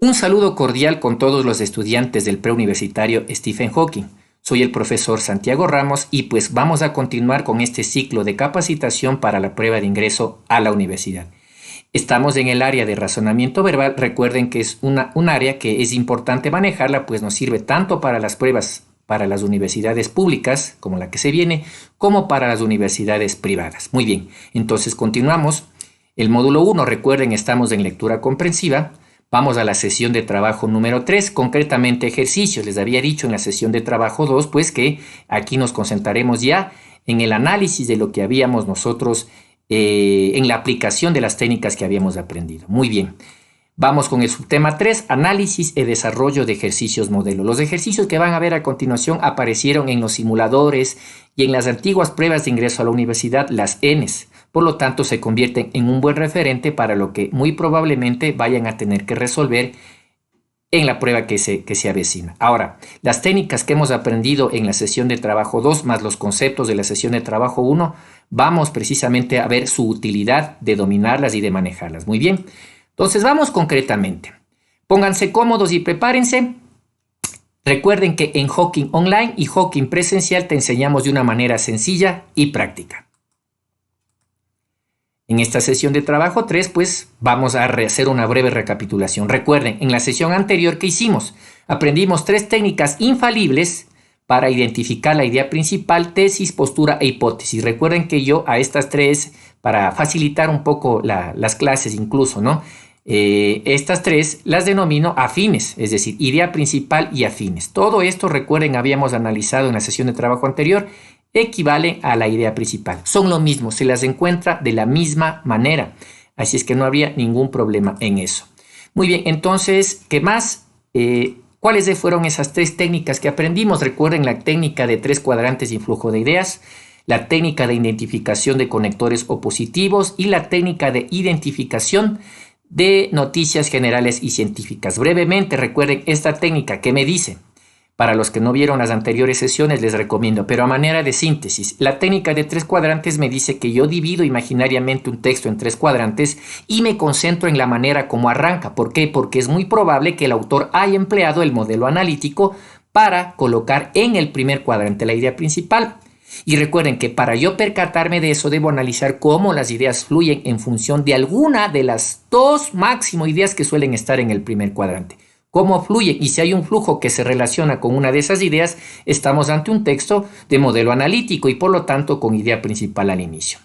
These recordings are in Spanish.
Un saludo cordial con todos los estudiantes del preuniversitario Stephen Hawking. Soy el profesor Santiago Ramos y pues vamos a continuar con este ciclo de capacitación para la prueba de ingreso a la universidad. Estamos en el área de razonamiento verbal. Recuerden que es un área que es importante manejarla, pues nos sirve tanto para las pruebas para las universidades públicas, como la que se viene, como para las universidades privadas. Muy bien, entonces continuamos. El módulo 1, recuerden, estamos en lectura comprensiva. Vamos a la sesión de trabajo número 3, concretamente ejercicios. Les había dicho en la sesión de trabajo 2, pues que aquí nos concentraremos ya en el análisis de lo que habíamos nosotros, en la aplicación de las técnicas que habíamos aprendido. Muy bien. Vamos con el subtema 3, análisis y desarrollo de ejercicios modelo. Los ejercicios que van a ver a continuación aparecieron en los simuladores y en las antiguas pruebas de ingreso a la universidad, las ENES. Por lo tanto, se convierten en un buen referente para lo que muy probablemente vayan a tener que resolver en la prueba que se avecina. Ahora, las técnicas que hemos aprendido en la sesión de trabajo 2 más los conceptos de la sesión de trabajo 1, vamos precisamente a ver su utilidad de dominarlas y de manejarlas. Muy bien. Entonces vamos concretamente. Pónganse cómodos y prepárense. Recuerden que en Hawking Online y Hawking Presencial te enseñamos de una manera sencilla y práctica. En esta sesión de trabajo 3, pues vamos a hacer una breve recapitulación. Recuerden, en la sesión anterior que hicimos, aprendimos 3 técnicas infalibles para identificar la idea principal, tesis, postura e hipótesis. Recuerden que yo a estas 3, para facilitar un poco las clases incluso, ¿no? Estas 3 las denomino afines, es decir, idea principal y afines. Todo esto, recuerden, habíamos analizado en la sesión de trabajo anterior, equivale a la idea principal. Son lo mismo, se las encuentra de la misma manera. Así es que no habría ningún problema en eso. Muy bien, entonces, ¿qué más? ¿Cuáles fueron esas 3 técnicas que aprendimos? Recuerden la técnica de 3 cuadrantes y flujo de ideas, la técnica de identificación de conectores opositivos y la técnica de identificación de noticias generales y científicas. Brevemente, recuerden esta técnica que me dice, para los que no vieron las anteriores sesiones les recomiendo, pero a manera de síntesis, la técnica de 3 cuadrantes me dice que yo divido imaginariamente un texto en 3 cuadrantes y me concentro en la manera como arranca. ¿Por qué? Porque es muy probable que el autor haya empleado el modelo analítico para colocar en el primer cuadrante la idea principal. Y recuerden que para yo percatarme de eso debo analizar cómo las ideas fluyen en función de alguna de las 2 máximo ideas que suelen estar en el primer cuadrante. Cómo fluyen, y si hay un flujo que se relaciona con una de esas ideas, estamos ante un texto de modelo analítico y por lo tanto con idea principal al inicio.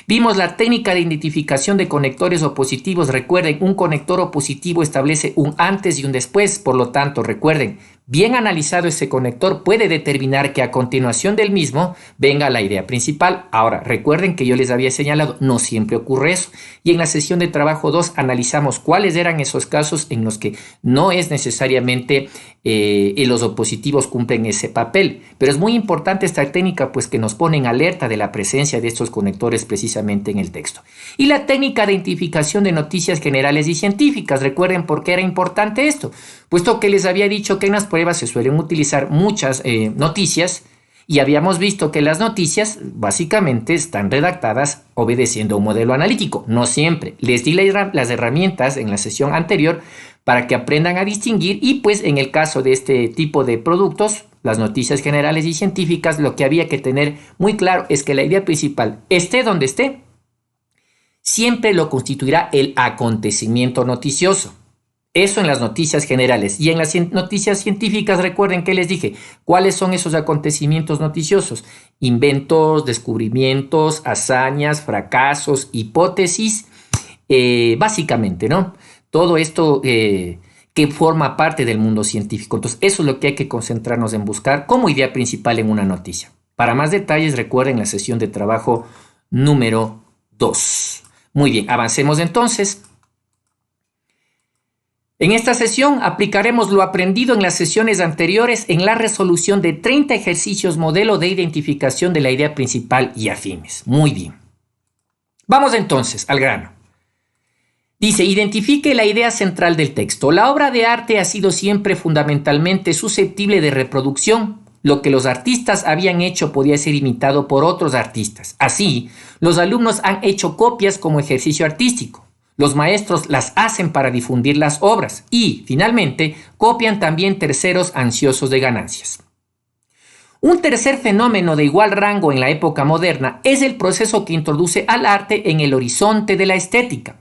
Vimos la técnica de identificación de conectores opositivos. Recuerden, un conector opositivo establece un antes y un después. Por lo tanto, recuerden, bien analizado ese conector puede determinar que a continuación del mismo venga la idea principal. Ahora, recuerden que yo les había señalado, no siempre ocurre eso. Y en la sesión de trabajo 2 analizamos cuáles eran esos casos en los que no es necesariamente los opositivos cumplen ese papel. Pero es muy importante esta técnica, pues que nos pone en alerta de la presencia de estos conectores precisamente en el texto. Y la técnica de identificación de noticias generales y científicas. Recuerden por qué era importante esto. Puesto que les había dicho que en las pruebas se suelen utilizar muchas noticias y habíamos visto que las noticias básicamente están redactadas obedeciendo a un modelo analítico. No siempre. Les di las herramientas en la sesión anterior para que aprendan a distinguir y pues en el caso de este tipo de productos, las noticias generales y científicas, lo que había que tener muy claro es que la idea principal, esté donde esté, siempre lo constituirá el acontecimiento noticioso. Eso en las noticias generales. Y en las noticias científicas, recuerden que les dije, ¿cuáles son esos acontecimientos noticiosos? Inventos, descubrimientos, hazañas, fracasos, hipótesis, básicamente, ¿no? Todo esto que forma parte del mundo científico. Entonces, eso es lo que hay que concentrarnos en buscar como idea principal en una noticia. Para más detalles, recuerden la sesión de trabajo número 2. Muy bien, avancemos entonces. En esta sesión aplicaremos lo aprendido en las sesiones anteriores en la resolución de 30 ejercicios modelo de identificación de la idea principal y afines. Muy bien. Vamos entonces al grano. Dice, identifique la idea central del texto. La obra de arte ha sido siempre fundamentalmente susceptible de reproducción. Lo que los artistas habían hecho podía ser imitado por otros artistas. Así, los alumnos han hecho copias como ejercicio artístico. Los maestros las hacen para difundir las obras y, finalmente, copian también terceros ansiosos de ganancias. Un tercer fenómeno de igual rango en la época moderna es el proceso que introduce al arte en el horizonte de la estética.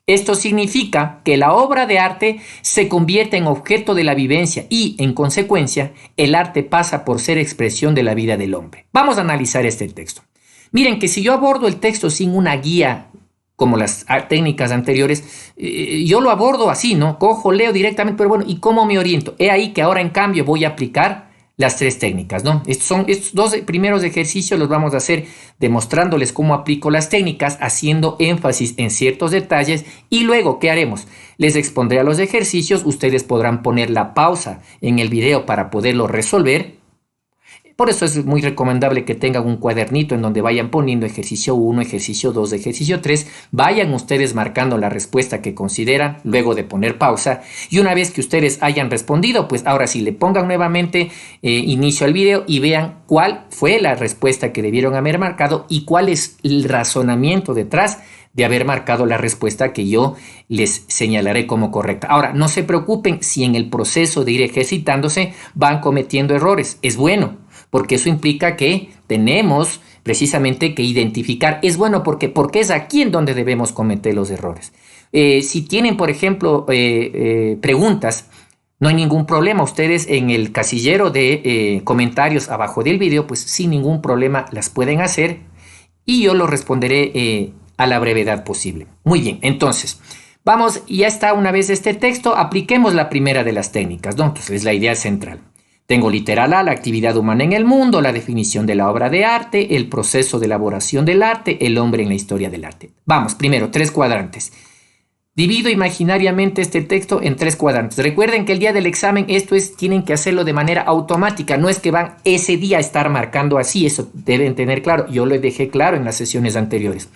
Esto significa que la obra de arte se convierte en objeto de la vivencia y, en consecuencia, el arte pasa por ser expresión de la vida del hombre. Vamos a analizar este texto. Miren que si yo abordo el texto sin una guía, como las técnicas anteriores, yo lo abordo así, ¿no? Cojo, leo directamente, pero bueno, ¿y cómo me oriento? He ahí que ahora, en cambio, voy a aplicar las tres técnicas, ¿no? Estos dos primeros ejercicios los vamos a hacer demostrándoles cómo aplico las técnicas, haciendo énfasis en ciertos detalles, y luego, ¿qué haremos? Les expondré a los ejercicios, ustedes podrán poner la pausa en el video para poderlo resolver. Por eso es muy recomendable que tengan un cuadernito en donde vayan poniendo ejercicio 1, ejercicio 2, ejercicio 3. Vayan ustedes marcando la respuesta que consideran luego de poner pausa. Y una vez que ustedes hayan respondido, pues ahora sí le pongan nuevamente inicio al video y vean cuál fue la respuesta que debieron haber marcado y cuál es el razonamiento detrás de haber marcado la respuesta que yo les señalaré como correcta. Ahora, no se preocupen si en el proceso de ir ejercitándose van cometiendo errores. Es bueno, porque eso implica que tenemos precisamente que identificar. Es bueno porque es aquí en donde debemos cometer los errores. Si tienen, por ejemplo, preguntas, no hay ningún problema. Ustedes en el casillero de comentarios abajo del video, pues sin ningún problema las pueden hacer y yo lo responderé a la brevedad posible. Muy bien, entonces, vamos, ya está una vez este texto, apliquemos la primera de las técnicas, ¿no? Entonces es la idea central. Tengo literal A, la actividad humana en el mundo, la definición de la obra de arte, el proceso de elaboración del arte, el hombre en la historia del arte. Vamos, primero, 3 cuadrantes. Divido imaginariamente este texto en 3 cuadrantes. Recuerden que el día del examen tienen que hacerlo de manera automática. No es que van ese día a estar marcando así, eso deben tener claro. Yo lo dejé claro en las sesiones anteriores.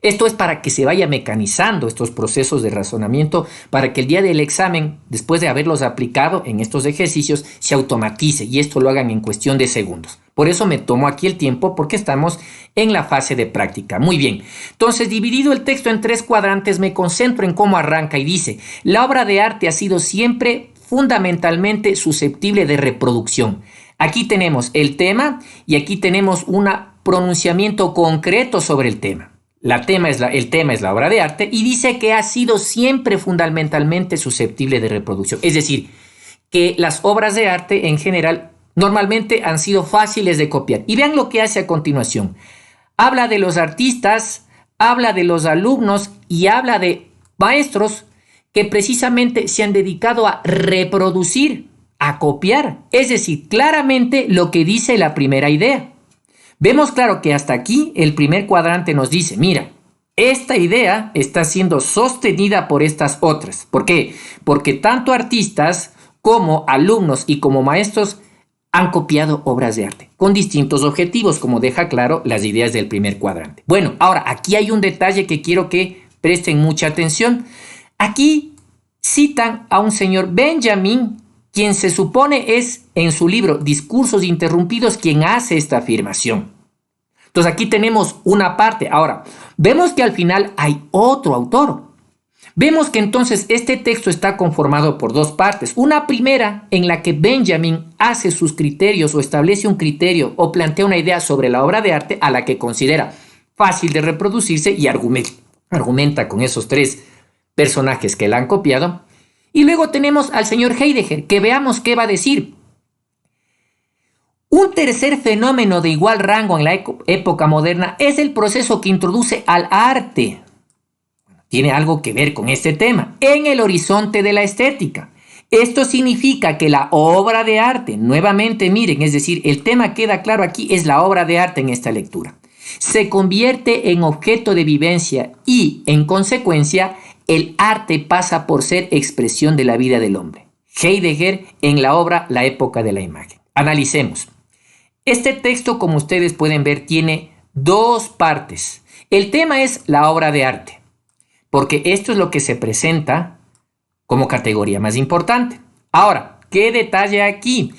Esto es para que se vaya mecanizando estos procesos de razonamiento, para que el día del examen, después de haberlos aplicado en estos ejercicios, se automatice y esto lo hagan en cuestión de segundos. Por eso me tomo aquí el tiempo porque estamos en la fase de práctica. Muy bien, entonces dividido el texto en 3 cuadrantes, me concentro en cómo arranca y dice: la obra de arte ha sido siempre fundamentalmente susceptible de reproducción. Aquí tenemos el tema y aquí tenemos un pronunciamiento concreto sobre el tema. El tema es la obra de arte y dice que ha sido siempre fundamentalmente susceptible de reproducción. Es decir, que las obras de arte en general normalmente han sido fáciles de copiar. Y vean lo que hace a continuación. Habla de los artistas, habla de los alumnos y habla de maestros que precisamente se han dedicado a reproducir, a copiar. Es decir, claramente lo que dice la primera idea. Vemos claro que hasta aquí el primer cuadrante nos dice, mira, esta idea está siendo sostenida por estas otras. ¿Por qué? Porque tanto artistas como alumnos y como maestros han copiado obras de arte con distintos objetivos, como deja claro las ideas del primer cuadrante. Bueno, ahora aquí hay un detalle que quiero que presten mucha atención. Aquí citan a un señor Benjamin, quien se supone es en su libro Discursos Interrumpidos quien hace esta afirmación. Entonces aquí tenemos una parte. Ahora, vemos que al final hay otro autor. Vemos que entonces este texto está conformado por 2 partes. Una primera en la que Benjamin hace sus criterios o establece un criterio o plantea una idea sobre la obra de arte a la que considera fácil de reproducirse y argumenta con esos 3 personajes que la han copiado. Y luego tenemos al señor Heidegger, que veamos qué va a decir. Un tercer fenómeno de igual rango en la época moderna es el proceso que introduce al arte. Tiene algo que ver con este tema, en el horizonte de la estética. Esto significa que la obra de arte, nuevamente miren, es decir, el tema queda claro aquí, es la obra de arte en esta lectura. Se convierte en objeto de vivencia y, en consecuencia, el arte pasa por ser expresión de la vida del hombre. Heidegger en la obra La época de la imagen. Analicemos. Este texto, como ustedes pueden ver, tiene 2 partes. El tema es la obra de arte, porque esto es lo que se presenta como categoría más importante. Ahora, ¿qué detalle aquí?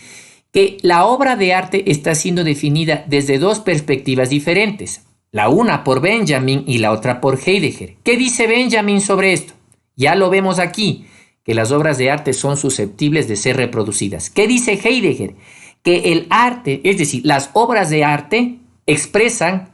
Que la obra de arte está siendo definida desde 2 perspectivas diferentes. La una por Benjamin y la otra por Heidegger. ¿Qué dice Benjamin sobre esto? Ya lo vemos aquí, que las obras de arte son susceptibles de ser reproducidas. ¿Qué dice Heidegger? Que el arte, es decir, las obras de arte expresan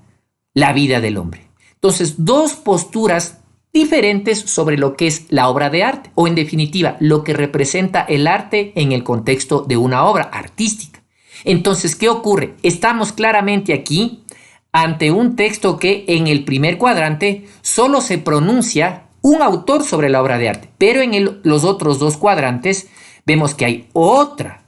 la vida del hombre. Entonces, dos posturas diferentes sobre lo que es la obra de arte, o en definitiva, lo que representa el arte en el contexto de una obra artística. Entonces, ¿qué ocurre? Estamos claramente aquí ante un texto que en el primer cuadrante solo se pronuncia un autor sobre la obra de arte, pero en los otros dos cuadrantes vemos que hay otra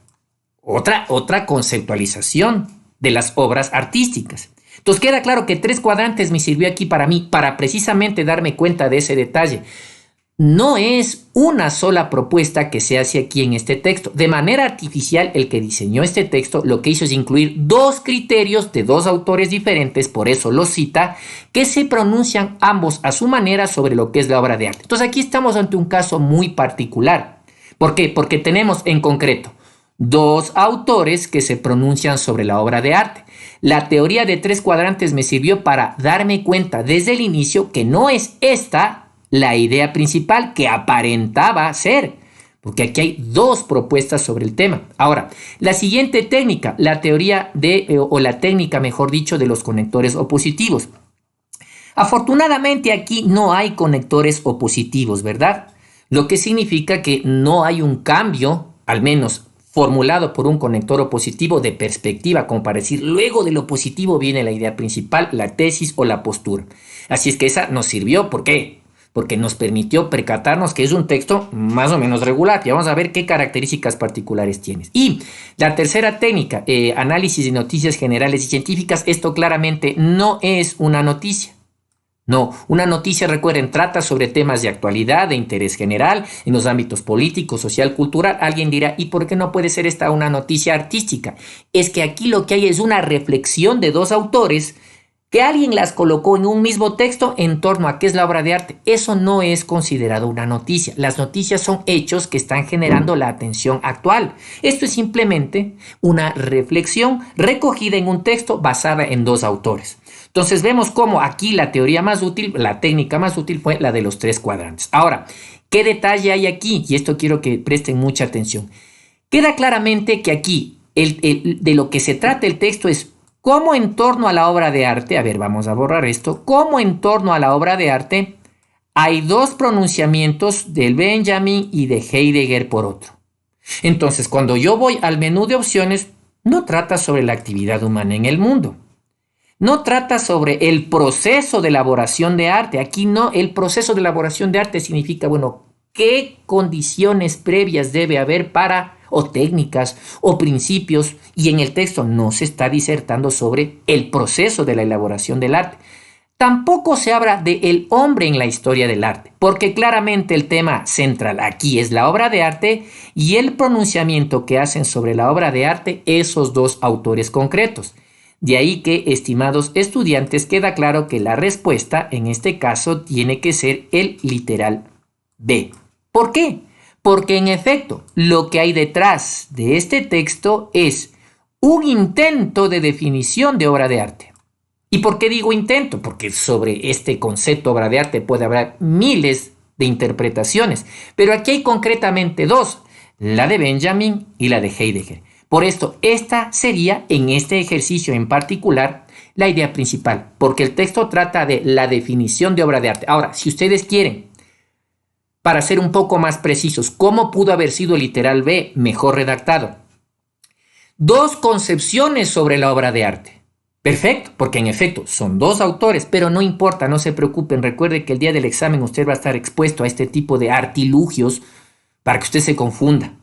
conceptualización de las obras artísticas. Entonces queda claro que tres cuadrantes me sirvió aquí para mí, para precisamente darme cuenta de ese detalle. No es una sola propuesta que se hace aquí en este texto. De manera artificial, el que diseñó este texto lo que hizo es incluir dos criterios de dos autores diferentes, por eso los cita, que se pronuncian ambos a su manera sobre lo que es la obra de arte. Entonces aquí estamos ante un caso muy particular. ¿Por qué? Porque tenemos en concreto dos autores que se pronuncian sobre la obra de arte. La teoría de tres cuadrantes me sirvió para darme cuenta desde el inicio que no es esta la idea principal que aparentaba ser, porque aquí hay dos propuestas sobre el tema. Ahora, la siguiente técnica, la teoría o la técnica, mejor dicho, de los conectores opositivos. Afortunadamente aquí no hay conectores opositivos, ¿verdad? Lo que significa que no hay un cambio, al menos formulado por un conector opositivo de perspectiva, como para decir, luego de lo positivo viene la idea principal, la tesis o la postura. Así es que esa nos sirvió, ¿por qué? Porque nos permitió percatarnos que es un texto más o menos regular. Y vamos a ver qué características particulares tiene. Y la tercera técnica, análisis de noticias generales y científicas, esto claramente no es una noticia. No, una noticia, recuerden, trata sobre temas de actualidad, de interés general, en los ámbitos político, social, cultural. Alguien dirá, ¿y por qué no puede ser esta una noticia artística? Es que aquí lo que hay es una reflexión de dos autores que alguien las colocó en un mismo texto en torno a qué es la obra de arte. Eso no es considerado una noticia. Las noticias son hechos que están generando la atención actual. Esto es simplemente una reflexión recogida en un texto basada en dos autores. Entonces vemos cómo aquí la teoría más útil, la técnica más útil fue la de los tres cuadrantes. Ahora, ¿qué detalle hay aquí? Y esto quiero que presten mucha atención. Queda claramente que aquí de lo que se trata el texto es cómo en torno a la obra de arte, a ver, vamos a borrar esto, cómo en torno a la obra de arte hay dos pronunciamientos del Benjamin y de Heidegger por otro. Entonces, cuando yo voy al menú de opciones, no trata sobre la actividad humana en el mundo. No trata sobre el proceso de elaboración de arte. Aquí no, el proceso de elaboración de arte significa, bueno, qué condiciones previas debe haber o técnicas, o principios, y en el texto no se está disertando sobre el proceso de la elaboración del arte. Tampoco se habla del hombre en la historia del arte, porque claramente el tema central aquí es la obra de arte y el pronunciamiento que hacen sobre la obra de arte esos dos autores concretos. De ahí que, estimados estudiantes, queda claro que la respuesta en este caso tiene que ser el literal B. ¿Por qué? Porque en efecto, lo que hay detrás de este texto es un intento de definición de obra de arte. ¿Y por qué digo intento? Porque sobre este concepto obra de arte puede haber miles de interpretaciones, pero aquí hay concretamente dos, la de Benjamin y la de Heidegger. Por esto, esta sería, en este ejercicio en particular, la idea principal, porque el texto trata de la definición de obra de arte. Ahora, si ustedes quieren, para ser un poco más precisos, ¿cómo pudo haber sido el literal B mejor redactado? Dos concepciones sobre la obra de arte. Perfecto, porque en efecto son dos autores, pero no importa, no se preocupen. Recuerde que el día del examen usted va a estar expuesto a este tipo de artilugios para que usted se confunda.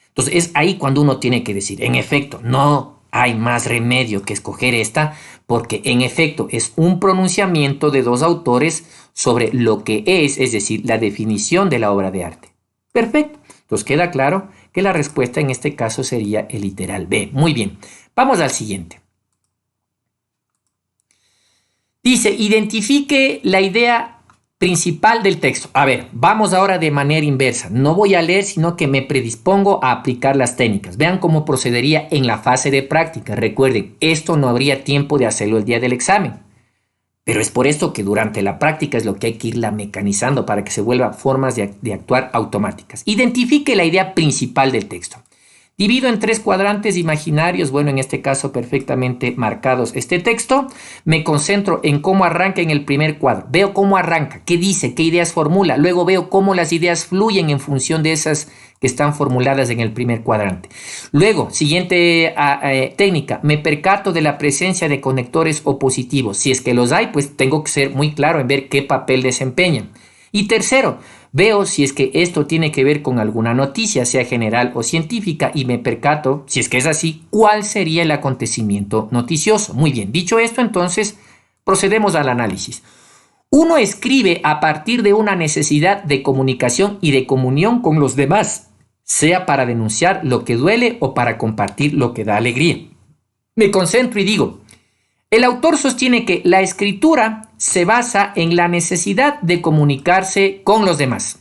Entonces es ahí cuando uno tiene que decir, en efecto, no hay más remedio que escoger esta, porque en efecto es un pronunciamiento de dos autores sobre lo que es decir, la definición de la obra de arte. Perfecto. Entonces queda claro que la respuesta en este caso sería el literal B. Muy bien. Vamos al siguiente. Dice, identifique la idea principal del texto. A ver, vamos ahora de manera inversa. No voy a leer, sino que me predispongo a aplicar las técnicas. Vean cómo procedería en la fase de práctica. Recuerden, esto no habría tiempo de hacerlo el día del examen. Pero es por esto que durante la práctica es lo que hay que irla mecanizando para que se vuelvan formas de actuar automáticas. Identifique la idea principal del texto. Divido en 3 cuadrantes imaginarios, bueno, en este caso perfectamente marcados este texto. Me concentro en cómo arranca en el primer cuadro. Veo cómo arranca, qué dice, qué ideas formula. Luego veo cómo las ideas fluyen en función de esas que están formuladas en el primer cuadrante. Luego, siguiente técnica, me percato de la presencia de conectores opositivos. Si es que los hay, pues tengo que ser muy claro en ver qué papel desempeñan. Y tercero, veo si es que esto tiene que ver con alguna noticia, sea general o científica, y me percato, si es que es así, cuál sería el acontecimiento noticioso. Muy bien, dicho esto, entonces procedemos al análisis. Uno escribe a partir de una necesidad de comunicación y de comunión con los demás, sea para denunciar lo que duele o para compartir lo que da alegría. Me concentro y digo, el autor sostiene que la escritura se basa en la necesidad de comunicarse con los demás.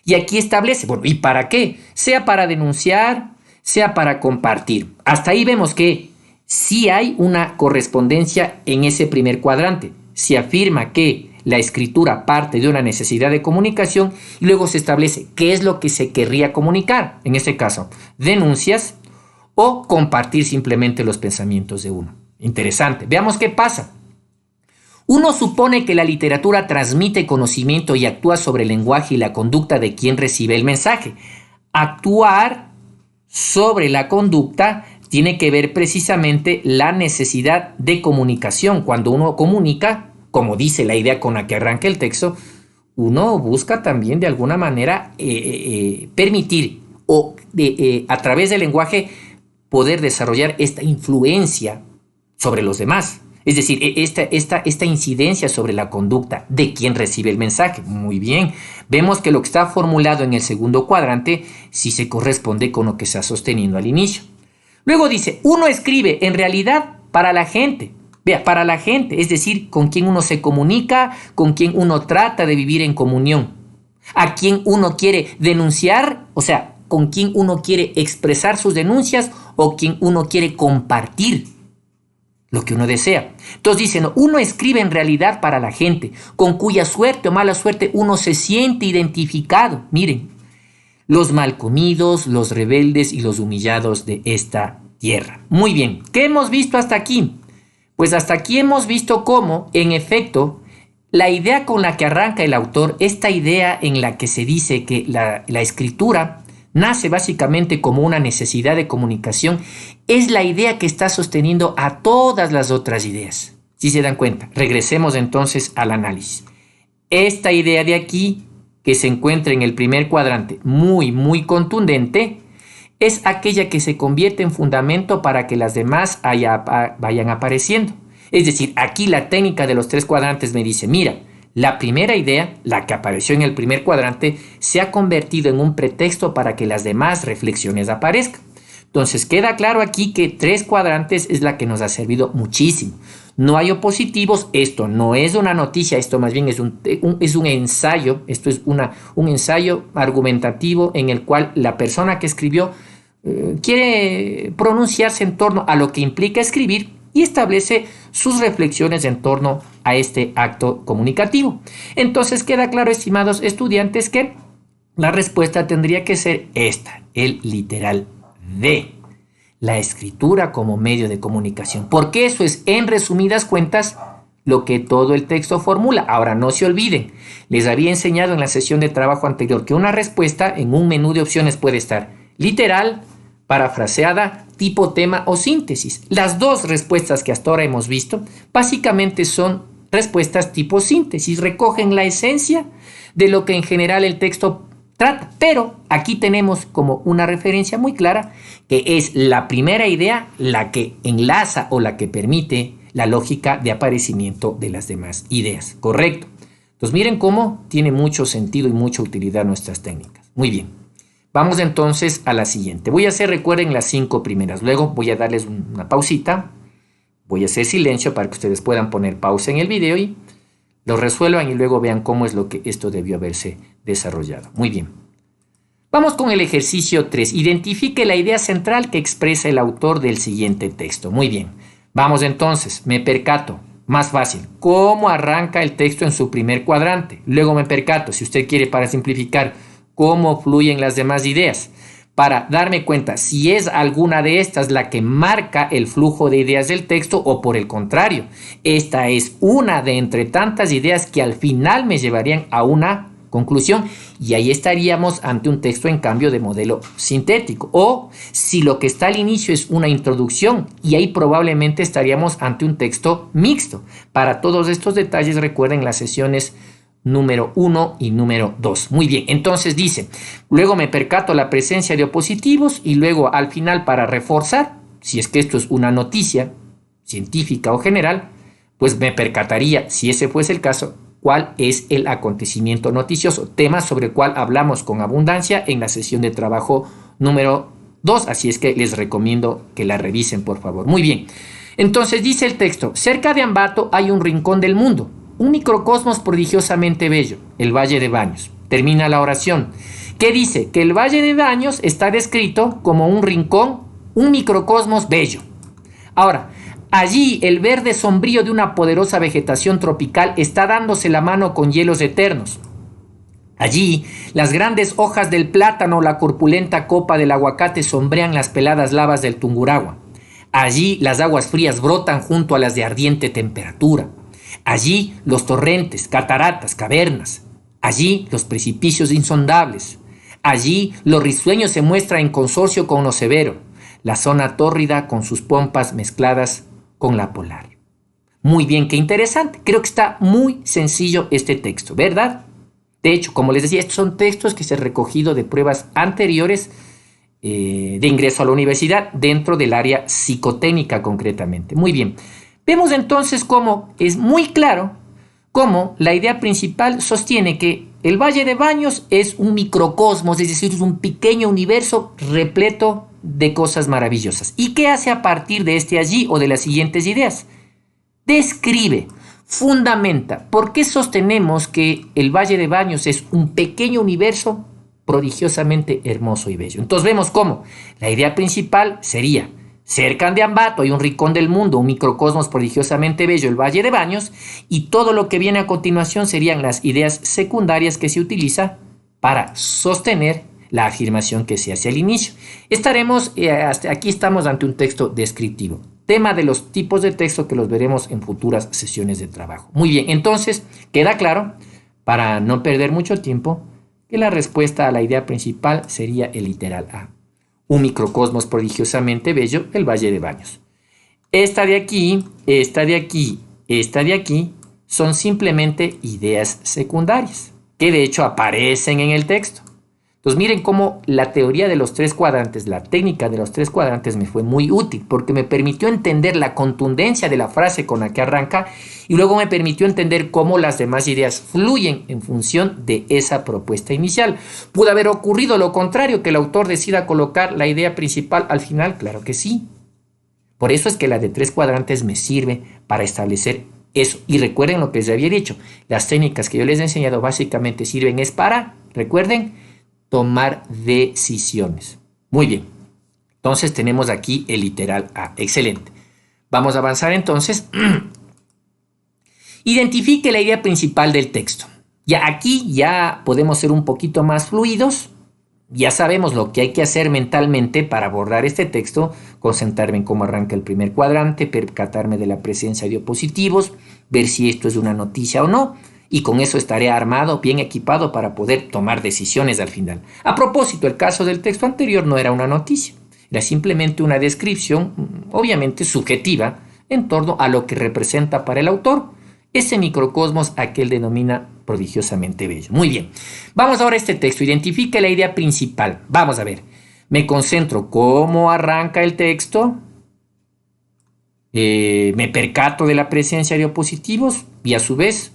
Y aquí establece, bueno, ¿y para qué? Sea para denunciar, sea para compartir. Hasta ahí vemos que sí hay una correspondencia en ese primer cuadrante. Se afirma que la escritura parte de una necesidad de comunicación y luego se establece qué es lo que se querría comunicar. En este caso, denuncias o compartir simplemente los pensamientos de uno. Interesante. Veamos qué pasa. Uno supone que la literatura transmite conocimiento y actúa sobre el lenguaje y la conducta de quien recibe el mensaje. Actuar sobre la conducta tiene que ver precisamente la necesidad de comunicación. Cuando uno comunica, como dice la idea con la que arranca el texto, uno busca también de alguna manera permitir o a través del lenguaje poder desarrollar esta influencia sobre los demás. Es decir, esta incidencia sobre la conducta de quien recibe el mensaje. Muy bien. Vemos que lo que está formulado en el segundo cuadrante sí se corresponde con lo que se ha sostenido al inicio. Luego dice, uno escribe en realidad para la gente. Vea, para la gente, es decir, con quien uno se comunica, con quien uno trata de vivir en comunión, a quien uno quiere denunciar, o sea, con quien uno quiere expresar sus denuncias o quien uno quiere compartir lo que uno desea. Entonces dice, no, uno escribe en realidad para la gente, con cuya suerte o mala suerte uno se siente identificado. Miren, los malcomidos, los rebeldes y los humillados de esta tierra. Muy bien, ¿qué hemos visto hasta aquí? Pues hasta aquí hemos visto cómo, en efecto, la idea con la que arranca el autor, esta idea en la que se dice que la escritura nace básicamente como una necesidad de comunicación, es la idea que está sosteniendo a todas las otras ideas. Si se dan cuenta, regresemos entonces al análisis. Esta idea de aquí, que se encuentra en el primer cuadrante, muy contundente, es aquella que se convierte en fundamento para que las demás vayan apareciendo. Es decir, aquí la técnica de los 3 cuadrantes me dice, mira, la primera idea, la que apareció en el primer cuadrante, se ha convertido en un pretexto para que las demás reflexiones aparezcan. Entonces queda claro aquí que 3 cuadrantes es la que nos ha servido muchísimo. No hay opositivos, esto no es una noticia, esto más bien es un ensayo, esto es un ensayo argumentativo en el cual la persona que escribió quiere pronunciarse en torno a lo que implica escribir y establece sus reflexiones en torno a este acto comunicativo. Entonces queda claro, estimados estudiantes, que la respuesta tendría que ser esta, el literal D. La escritura como medio de comunicación. Porque eso es, en resumidas cuentas, lo que todo el texto formula. Ahora, no se olviden, les había enseñado en la sesión de trabajo anterior que una respuesta en un menú de opciones puede estar literal, parafraseada, tipo tema o síntesis. Las 2 respuestas que hasta ahora hemos visto básicamente son respuestas tipo síntesis, recogen la esencia de lo que en general el texto trata, pero aquí tenemos como una referencia muy clara que es la primera idea la que enlaza o la que permite la lógica de aparecimiento de las demás ideas, ¿correcto? Entonces miren cómo tiene mucho sentido y mucha utilidad nuestras técnicas. Muy bien, vamos entonces a la siguiente. Voy a hacer, recuerden, las 5 primeras, luego voy a darles una pausita, voy a hacer silencio para que ustedes puedan poner pausa en el video y lo resuelvan y luego vean cómo es lo que esto debió haberse desarrollado. Muy bien. Vamos con el ejercicio 3. Identifique la idea central que expresa el autor del siguiente texto. Muy bien. Vamos entonces. Me percato. Más fácil, ¿cómo arranca el texto en su primer cuadrante? Luego me percato, si usted quiere para simplificar, cómo fluyen las demás ideas, para darme cuenta si es alguna de estas la que marca el flujo de ideas del texto o por el contrario, esta es una de entre tantas ideas que al final me llevarían a una conclusión y ahí estaríamos ante un texto en cambio de modelo sintético. O si lo que está al inicio es una introducción y ahí probablemente estaríamos ante un texto mixto. Para todos estos detalles recuerden las sesiones número 1 y número 2. Muy bien, entonces dice, luego me percato la presencia de opositivos y luego al final para reforzar, si es que esto es una noticia científica o general, pues me percataría, si ese fuese el caso, cuál es el acontecimiento noticioso, tema sobre el cual hablamos con abundancia en la sesión de trabajo número 2, así es que les recomiendo que la revisen, por favor. Muy bien, entonces dice el texto, cerca de Ambato hay un rincón del mundo, un microcosmos prodigiosamente bello, el Valle de Baños. Termina la oración, que dice que el Valle de Baños está descrito como un rincón, un microcosmos bello. Ahora, allí el verde sombrío de una poderosa vegetación tropical está dándose la mano con hielos eternos. Allí, las grandes hojas del plátano o la corpulenta copa del aguacate sombrean las peladas lavas del Tungurahua. Allí, las aguas frías brotan junto a las de ardiente temperatura. Allí, los torrentes, cataratas, cavernas. Allí, los precipicios insondables. Allí, lo risueño se muestra en consorcio con lo severo. La zona tórrida con sus pompas mezcladas con la polar. Muy bien, qué interesante. Creo que está muy sencillo este texto, ¿verdad? De hecho, como les decía, estos son textos que se han recogido de pruebas anteriores de ingreso a la universidad dentro del área psicotécnica concretamente. Muy bien. Vemos entonces cómo es muy claro cómo la idea principal sostiene que el Valle de Baños es un microcosmos, es decir, es un pequeño universo repleto de cosas maravillosas. ¿Y qué hace a partir de este allí o de las siguientes ideas? Describe, fundamenta. ¿Por qué sostenemos que el Valle de Baños es un pequeño universo prodigiosamente hermoso y bello? Entonces vemos cómo la idea principal sería: cerca de Ambato hay un rincón del mundo, un microcosmos prodigiosamente bello, el Valle de Baños, y todo lo que viene a continuación serían las ideas secundarias que se utiliza para sostener la afirmación que se hace al inicio. Hasta aquí estamos ante un texto descriptivo. Tema de los tipos de texto que los veremos en futuras sesiones de trabajo. Muy bien, entonces queda claro, para no perder mucho tiempo, que la respuesta a la idea principal sería el literal A. Un microcosmos prodigiosamente bello, el Valle de Baños. Esta de aquí, esta de aquí, esta de aquí, son simplemente ideas secundarias, que de hecho aparecen en el texto. Entonces miren cómo la teoría de los tres cuadrantes, la técnica de los tres cuadrantes me fue muy útil, porque me permitió entender la contundencia de la frase con la que arranca y luego me permitió entender cómo las demás ideas fluyen en función de esa propuesta inicial. ¿Pudo haber ocurrido lo contrario, que el autor decida colocar la idea principal al final? Claro que sí. Por eso es que la de tres cuadrantes me sirve para establecer eso. Y recuerden lo que les había dicho, las técnicas que yo les he enseñado básicamente sirven es para, recuerden, tomar decisiones. Muy bien. Entonces tenemos aquí el literal A. Excelente. Vamos a avanzar entonces. Identifique la idea principal del texto. Ya aquí ya podemos ser un poquito más fluidos. Ya sabemos lo que hay que hacer mentalmente para abordar este texto, concentrarme en cómo arranca el primer cuadrante, percatarme de la presencia de opositivos, ver si esto es una noticia o no, y con eso estaré armado, bien equipado para poder tomar decisiones al final. A propósito, el caso del texto anterior no era una noticia, era simplemente una descripción, obviamente subjetiva, en torno a lo que representa para el autor ese microcosmos a que él denomina prodigiosamente bello. Muy bien, vamos ahora a este texto. Identifique la idea principal. Vamos a ver, me concentro cómo arranca el texto, me percato de la presencia de opositivos y a su vez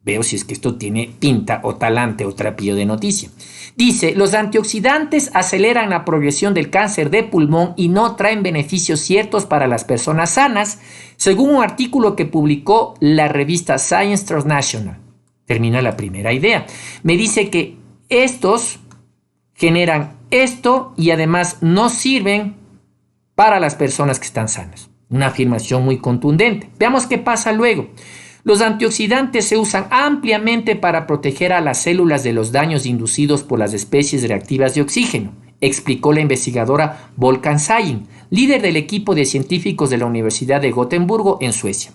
veo si es que esto tiene pinta o talante o trapillo de noticia. Dice, los antioxidantes aceleran la progresión del cáncer de pulmón y no traen beneficios ciertos para las personas sanas, según un artículo que publicó la revista Science Transnational. Termina la primera idea. Me dice que estos generan esto y además no sirven para las personas que están sanas. Una afirmación muy contundente. Veamos qué pasa luego. Los antioxidantes se usan ampliamente para proteger a las células de los daños inducidos por las especies reactivas de oxígeno, explicó la investigadora Volkan Sayin, líder del equipo de científicos de la Universidad de Gotemburgo en Suecia.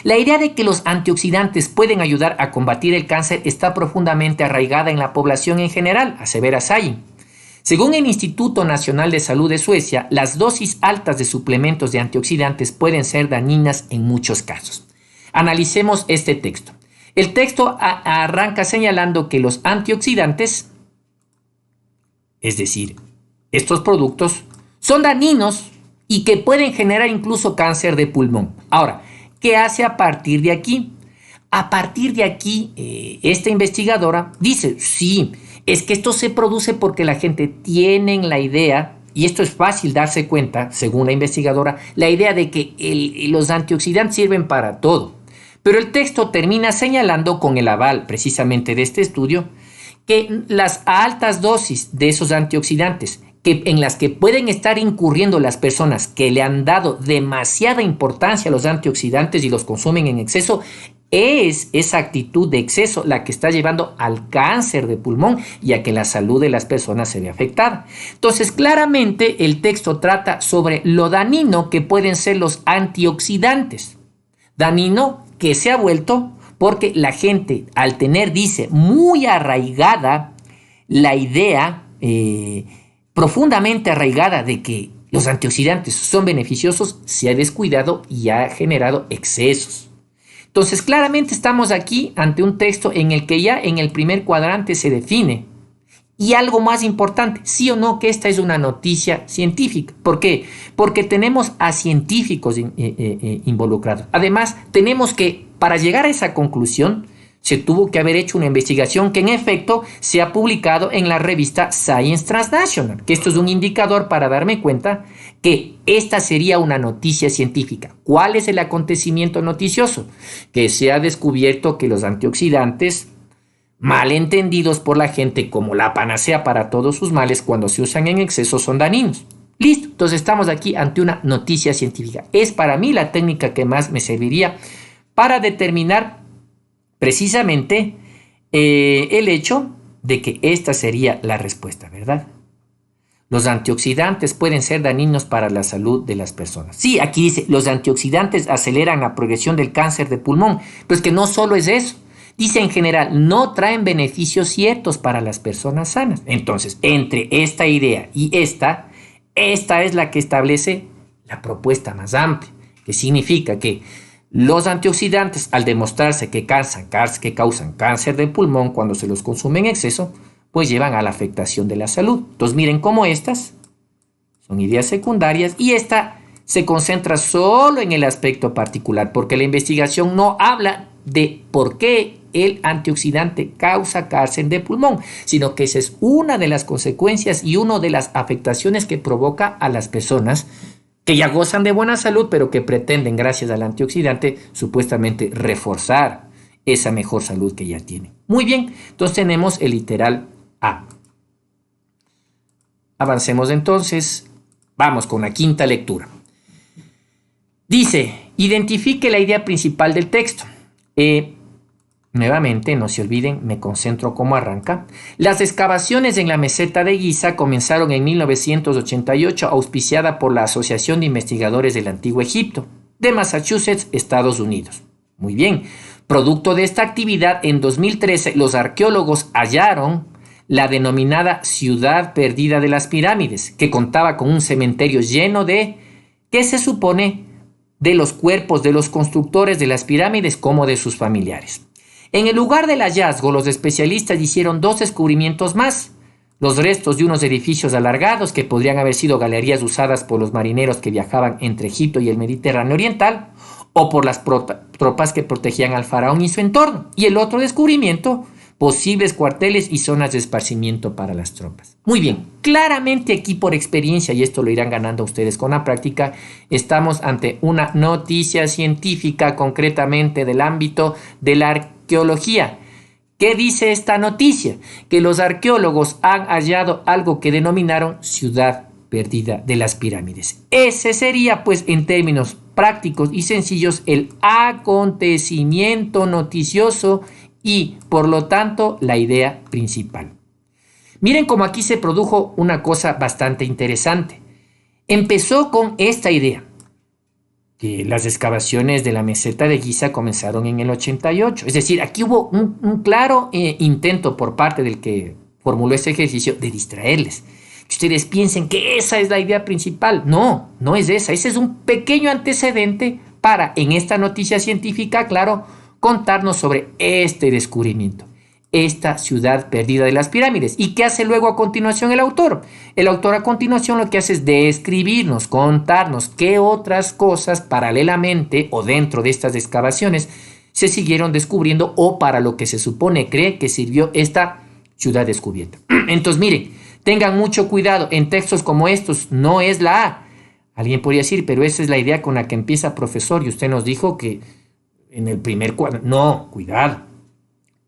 La idea de que los antioxidantes pueden ayudar a combatir el cáncer está profundamente arraigada en la población en general, asevera Sayin. Según el Instituto Nacional de Salud de Suecia, las dosis altas de suplementos de antioxidantes pueden ser dañinas en muchos casos. Analicemos este texto. El texto arranca señalando que los antioxidantes, es decir, estos productos, son dañinos y que pueden generar incluso cáncer de pulmón. Ahora, ¿qué hace a partir de aquí? A partir de aquí, esta investigadora dice, sí, es que esto se produce porque la gente tiene la idea, y esto es fácil darse cuenta, según la investigadora, la idea de que los antioxidantes sirven para todo. Pero el texto termina señalando, con el aval precisamente de este estudio, que las altas dosis de esos antioxidantes, en las que pueden estar incurriendo las personas que le han dado demasiada importancia a los antioxidantes y los consumen en exceso, es esa actitud de exceso la que está llevando al cáncer de pulmón y a que la salud de las personas se ve afectada. Entonces, claramente el texto trata sobre lo dañino que pueden ser los antioxidantes. Dañino que se ha vuelto porque la gente, al tener, dice, muy arraigada la idea, profundamente arraigada de que los antioxidantes son beneficiosos, se ha descuidado y ha generado excesos. Entonces, claramente estamos aquí ante un texto en el que ya en el primer cuadrante se define. Y algo más importante, sí o no, que esta es una noticia científica. ¿Por qué? Porque tenemos a científicos involucrados. Además, tenemos que, para llegar a esa conclusión, se tuvo que haber hecho una investigación que en efecto se ha publicado en la revista Science Transnational, que esto es un indicador para darme cuenta que esta sería una noticia científica. ¿Cuál es el acontecimiento noticioso? Que se ha descubierto que los antioxidantes, mal entendidos por la gente como la panacea para todos sus males, cuando se usan en exceso son dañinos. Listo, entonces estamos aquí ante una noticia científica. Es para mí la técnica que más me serviría para determinar precisamente el hecho de que esta sería la respuesta, ¿verdad? Los antioxidantes pueden ser dañinos para la salud de las personas. Sí, aquí dice, los antioxidantes aceleran la progresión del cáncer de pulmón, pero es que no solo es eso. Dice en general, no traen beneficios ciertos para las personas sanas. Entonces, entre esta idea y esta es la que establece la propuesta más amplia, que significa que los antioxidantes, al demostrarse que causan cáncer de pulmón cuando se los consume en exceso, pues llevan a la afectación de la salud. Entonces, miren cómo estas son ideas secundarias y esta se concentra solo en el aspecto particular, porque la investigación no habla de por qué el antioxidante causa cáncer de pulmón, sino que esa es una de las consecuencias y una de las afectaciones que provoca a las personas que ya gozan de buena salud, pero que pretenden, gracias al antioxidante, supuestamente reforzar esa mejor salud que ya tienen. Muy bien, entonces tenemos el literal A. Avancemos entonces, vamos con la quinta lectura. Dice, identifique la idea principal del texto. Nuevamente, no se olviden, me concentro cómo arranca. Las excavaciones en la meseta de Giza comenzaron en 1988, auspiciada por la Asociación de Investigadores del Antiguo Egipto, de Massachusetts, Estados Unidos. Muy bien, producto de esta actividad, en 2013 los arqueólogos hallaron la denominada Ciudad Perdida de las Pirámides, que contaba con un cementerio lleno de, ¿qué se supone?, de los cuerpos de los constructores de las pirámides como de sus familiares. En el lugar del hallazgo, los especialistas hicieron 2 descubrimientos más: los restos de unos edificios alargados que podrían haber sido galerías usadas por los marineros que viajaban entre Egipto y el Mediterráneo Oriental, o por las tropas que protegían al faraón y su entorno. Y el otro descubrimiento, posibles cuarteles y zonas de esparcimiento para las tropas. Muy bien, claramente aquí por experiencia, y esto lo irán ganando ustedes con la práctica, estamos ante una noticia científica, concretamente del ámbito de la arqueología. ¿Qué dice esta noticia? Que los arqueólogos han hallado algo que denominaron Ciudad perdida de las pirámides. Ese sería, pues, en términos prácticos y sencillos, el acontecimiento noticioso y, por lo tanto, la idea principal. Miren cómo aquí se produjo una cosa bastante interesante. Empezó con esta idea, que las excavaciones de la meseta de Giza comenzaron en el 88. Es decir, aquí hubo un claro intento por parte del que formuló este ejercicio de distraerles. Que ustedes piensen que esa es la idea principal. No, no es esa. Ese es un pequeño antecedente para, en esta noticia científica, claro, contarnos sobre este descubrimiento. Esta ciudad perdida de las pirámides. ¿Y qué hace luego a continuación el autor? El autor a continuación lo que hace es describirnos, contarnos qué otras cosas paralelamente o dentro de estas excavaciones se siguieron descubriendo o para lo que se supone cree que sirvió esta ciudad descubierta. Entonces, miren, tengan mucho cuidado en textos como estos, no es la A. Alguien podría decir, pero esa es la idea con la que empieza, profesor, y usted nos dijo que en el primer cuadrante. No, cuidado.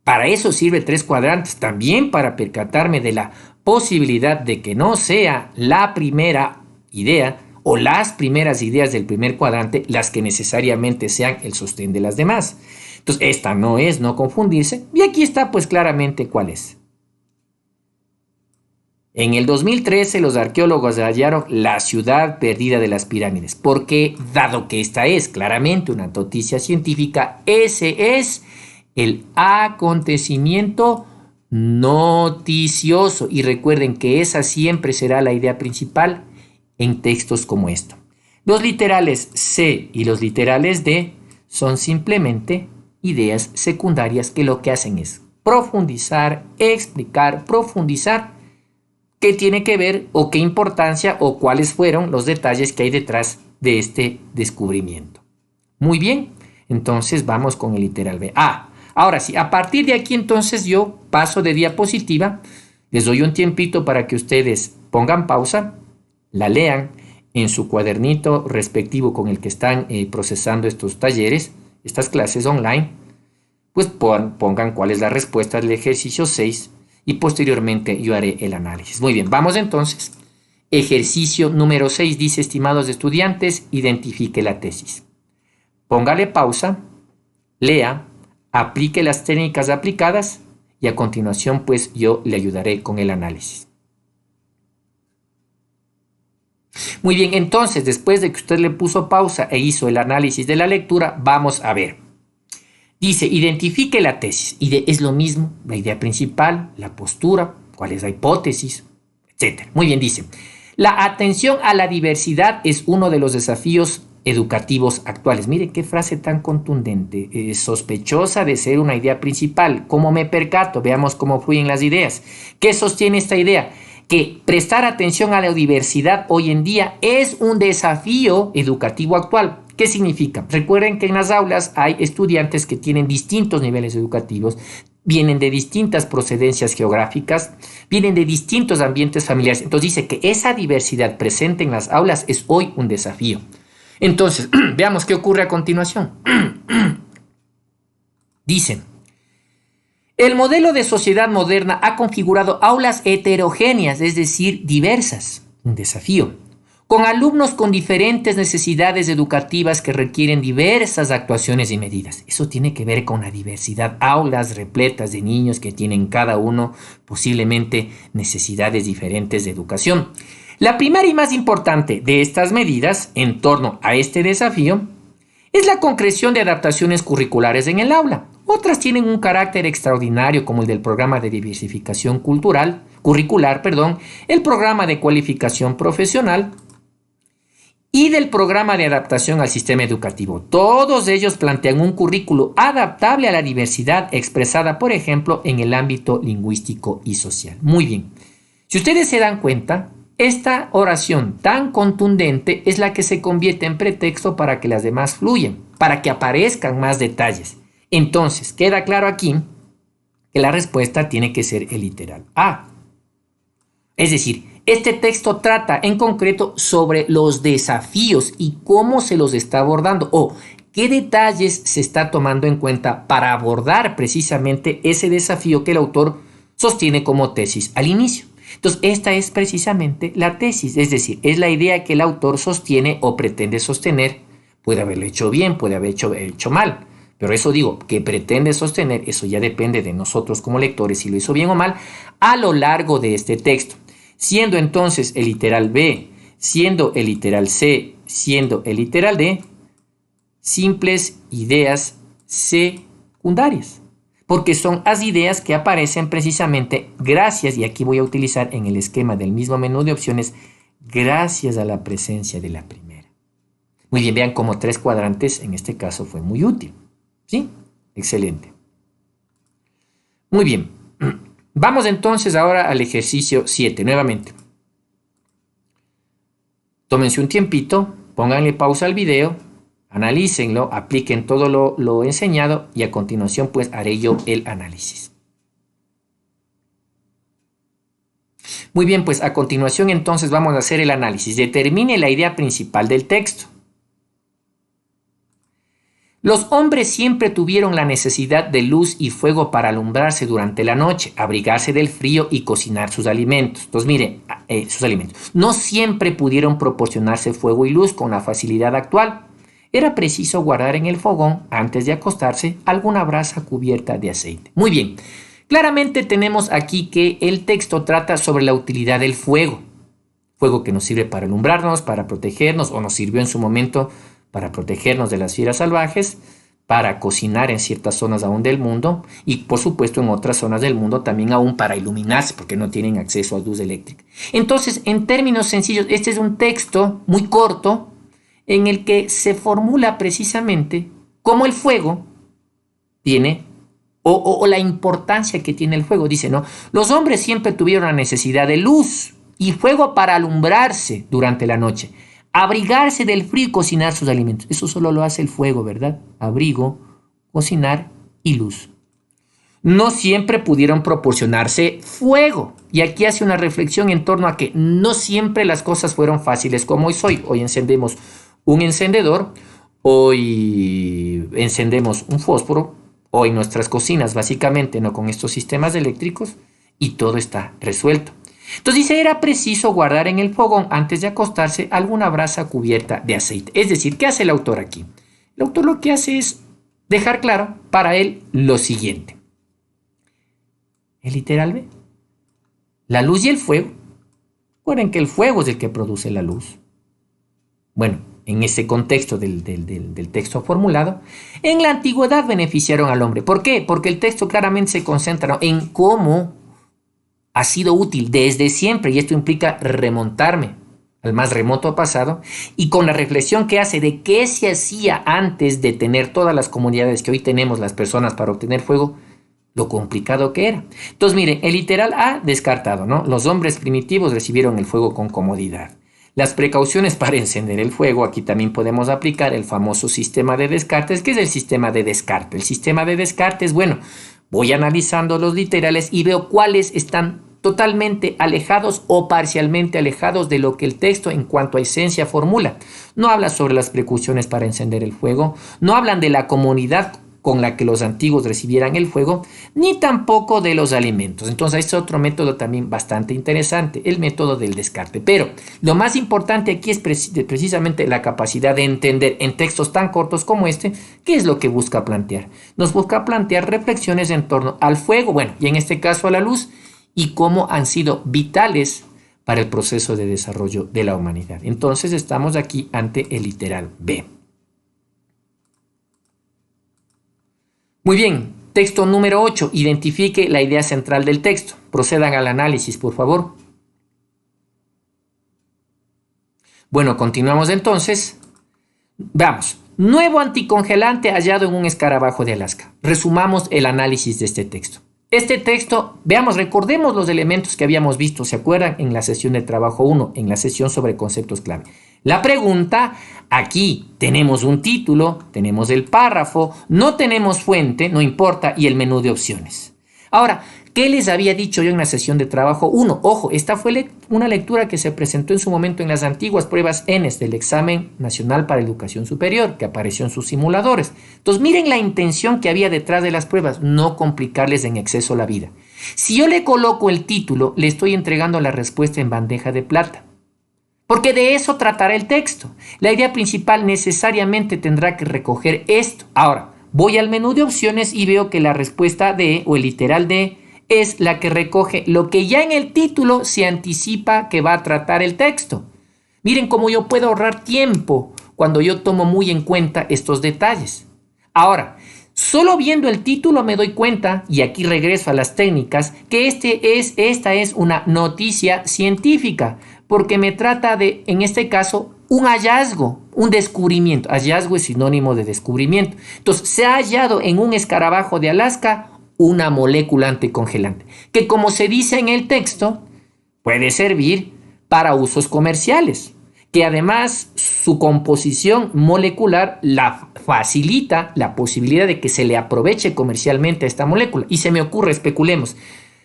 Para eso sirve 3 cuadrantes, también para percatarme de la posibilidad de que no sea la primera idea o las primeras ideas del primer cuadrante las que necesariamente sean el sostén de las demás. Entonces, esta no es, no confundirse. Y aquí está pues claramente cuál es. En el 2013 los arqueólogos hallaron la ciudad perdida de las pirámides, porque dado que esta es claramente una noticia científica, ese es el acontecimiento noticioso. Y recuerden que esa siempre será la idea principal en textos como esto. Los literales C y los literales D son simplemente ideas secundarias que lo que hacen es profundizar, explicar, profundizar qué tiene que ver o qué importancia o cuáles fueron los detalles que hay detrás de este descubrimiento. Muy bien, entonces vamos con el literal B. Ahora sí, a partir de aquí entonces yo paso de diapositiva, les doy un tiempito para que ustedes pongan pausa, la lean en su cuadernito respectivo con el que están procesando estos talleres, estas clases online, pues pongan cuál es la respuesta del ejercicio 6 y posteriormente yo haré el análisis. Muy bien, vamos entonces. Ejercicio número 6 dice, estimados estudiantes, identifique la tesis. Póngale pausa, lea, aplique las técnicas aplicadas y a continuación pues yo le ayudaré con el análisis. Muy bien, entonces después de que usted le puso pausa e hizo el análisis de la lectura, vamos a ver. Dice, identifique la tesis. Es lo mismo, la idea principal, la postura, cuál es la hipótesis, etc. Muy bien, dice, la atención a la diversidad es uno de los desafíos educativos actuales. Mire qué frase tan contundente, sospechosa de ser una idea principal. ¿Cómo me percato? Veamos cómo fluyen las ideas. ¿Qué sostiene esta idea? Que prestar atención a la diversidad hoy en día es un desafío educativo actual. ¿Qué significa? Recuerden que en las aulas hay estudiantes que tienen distintos niveles educativos, vienen de distintas procedencias geográficas, vienen de distintos ambientes familiares. Entonces dice que esa diversidad presente en las aulas es hoy un desafío. Entonces, veamos qué ocurre a continuación. Dicen, el modelo de sociedad moderna ha configurado aulas heterogéneas, es decir, diversas, un desafío, con alumnos con diferentes necesidades educativas que requieren diversas actuaciones y medidas. Eso tiene que ver con la diversidad, aulas repletas de niños que tienen cada uno posiblemente necesidades diferentes de educación. La primera y más importante de estas medidas en torno a este desafío es la concreción de adaptaciones curriculares en el aula. Otras tienen un carácter extraordinario como el del programa de diversificación curricular, el programa de cualificación profesional y del programa de adaptación al sistema educativo. Todos ellos plantean un currículo adaptable a la diversidad expresada, por ejemplo, en el ámbito lingüístico y social. Muy bien. Si ustedes se dan cuenta, esta oración tan contundente es la que se convierte en pretexto para que las demás fluyan, para que aparezcan más detalles. Entonces, queda claro aquí que la respuesta tiene que ser el literal A. Es decir, este texto trata en concreto sobre los desafíos y cómo se los está abordando o qué detalles se está tomando en cuenta para abordar precisamente ese desafío que el autor sostiene como tesis al inicio. Entonces, esta es precisamente la tesis, es decir, es la idea que el autor sostiene o pretende sostener. Puede haberlo hecho bien, puede haber hecho mal, pero eso digo, que pretende sostener, eso ya depende de nosotros como lectores si lo hizo bien o mal, a lo largo de este texto. Siendo entonces el literal B, siendo el literal C, siendo el literal D, simples ideas secundarias. Porque son las ideas que aparecen precisamente gracias, y aquí voy a utilizar en el esquema del mismo menú de opciones, gracias a la presencia de la primera. Muy bien, vean cómo 3 cuadrantes en este caso fue muy útil. ¿Sí? Excelente. Muy bien. Vamos entonces ahora al ejercicio 7, nuevamente. Tómense un tiempito, pónganle pausa al video, analícenlo, apliquen todo lo enseñado y a continuación pues haré yo el análisis. Muy bien, pues a continuación entonces vamos a hacer el análisis. Determine la idea principal del texto. Los hombres siempre tuvieron la necesidad de luz y fuego para alumbrarse durante la noche, abrigarse del frío y cocinar sus alimentos. Entonces, miren, sus alimentos. No siempre pudieron proporcionarse fuego y luz con la facilidad actual. Era preciso guardar en el fogón, antes de acostarse, alguna brasa cubierta de aceite. Muy bien, claramente tenemos aquí que el texto trata sobre la utilidad del fuego. Fuego que nos sirve para alumbrarnos, para protegernos, o nos sirvió en su momento para protegernos de las fieras salvajes, para cocinar en ciertas zonas aún del mundo y por supuesto en otras zonas del mundo también aún para iluminarse porque no tienen acceso a luz eléctrica. Entonces, en términos sencillos, este es un texto muy corto en el que se formula precisamente cómo el fuego tiene o la importancia que tiene el fuego. Dice, ¿no? Los hombres siempre tuvieron la necesidad de luz y fuego para alumbrarse durante la noche. Abrigarse del frío y cocinar sus alimentos. Eso solo lo hace el fuego, ¿verdad? Abrigo, cocinar y luz. No siempre pudieron proporcionarse fuego. Y aquí hace una reflexión en torno a que no siempre las cosas fueron fáciles como hoy. Hoy encendemos un encendedor, hoy encendemos un fósforo, hoy nuestras cocinas básicamente no con estos sistemas eléctricos y todo está resuelto. Entonces dice, era preciso guardar en el fogón antes de acostarse alguna brasa cubierta de aceite. Es decir, ¿qué hace el autor aquí? El autor lo que hace es dejar claro para él lo siguiente. El literal B. La luz y el fuego. Recuerden que el fuego es el que produce la luz. Bueno, en ese contexto del texto formulado, en la antigüedad beneficiaron al hombre. ¿Por qué? Porque el texto claramente se concentra en cómo ha sido útil desde siempre, y esto implica remontarme al más remoto pasado, y con la reflexión que hace de qué se hacía antes de tener todas las comodidades que hoy tenemos las personas para obtener fuego, lo complicado que era. Entonces, miren, el literal A descartado, ¿no? Los hombres primitivos recibieron el fuego con comodidad. Las precauciones para encender el fuego, aquí también podemos aplicar el famoso sistema de Descartes. ¿Qué es el sistema de Descartes? El sistema de Descartes, bueno, voy analizando los literales y veo cuáles están totalmente alejados o parcialmente alejados de lo que el texto en cuanto a esencia formula. No habla sobre las precauciones para encender el fuego, no hablan de la comunidad con la que los antiguos recibieran el fuego, ni tampoco de los alimentos. Entonces, este es otro método también bastante interesante, el método del descarte. Pero lo más importante aquí es precisamente la capacidad de entender en textos tan cortos como este, qué es lo que busca plantear. Nos busca plantear reflexiones en torno al fuego, bueno, y en este caso a la luz, y cómo han sido vitales para el proceso de desarrollo de la humanidad. Entonces, estamos aquí ante el literal B. Muy bien, texto número 8. Identifique la idea central del texto. Procedan al análisis, por favor. Bueno, continuamos entonces. Vamos. Nuevo anticongelante hallado en un escarabajo de Alaska. Resumamos el análisis de este texto. Este texto, veamos, recordemos los elementos que habíamos visto, ¿se acuerdan? En la sesión de trabajo 1, en la sesión sobre conceptos clave. La pregunta, aquí tenemos un título, tenemos el párrafo, no tenemos fuente, no importa, y el menú de opciones. Ahora, ¿qué les había dicho yo en la sesión de trabajo 1? Ojo, esta fue una lectura que se presentó en su momento en las antiguas pruebas ENES del Examen Nacional para Educación Superior, que apareció en sus simuladores. Entonces, miren la intención que había detrás de las pruebas, no complicarles en exceso la vida. Si yo le coloco el título, le estoy entregando la respuesta en bandeja de plata. Porque de eso tratará el texto. La idea principal necesariamente tendrá que recoger esto. Ahora, voy al menú de opciones y veo que la respuesta D o el literal D es la que recoge lo que ya en el título se anticipa que va a tratar el texto. Miren cómo yo puedo ahorrar tiempo cuando yo tomo muy en cuenta estos detalles. Ahora, solo viendo el título me doy cuenta, y aquí regreso a las técnicas, que esta es una noticia científica, porque me trata de, en este caso, un hallazgo, un descubrimiento. Hallazgo es sinónimo de descubrimiento. Entonces, se ha hallado en un escarabajo de Alaska una molécula anticongelante, que como se dice en el texto, puede servir para usos comerciales, que además su composición molecular la facilita la posibilidad de que se le aproveche comercialmente a esta molécula. Y se me ocurre, especulemos,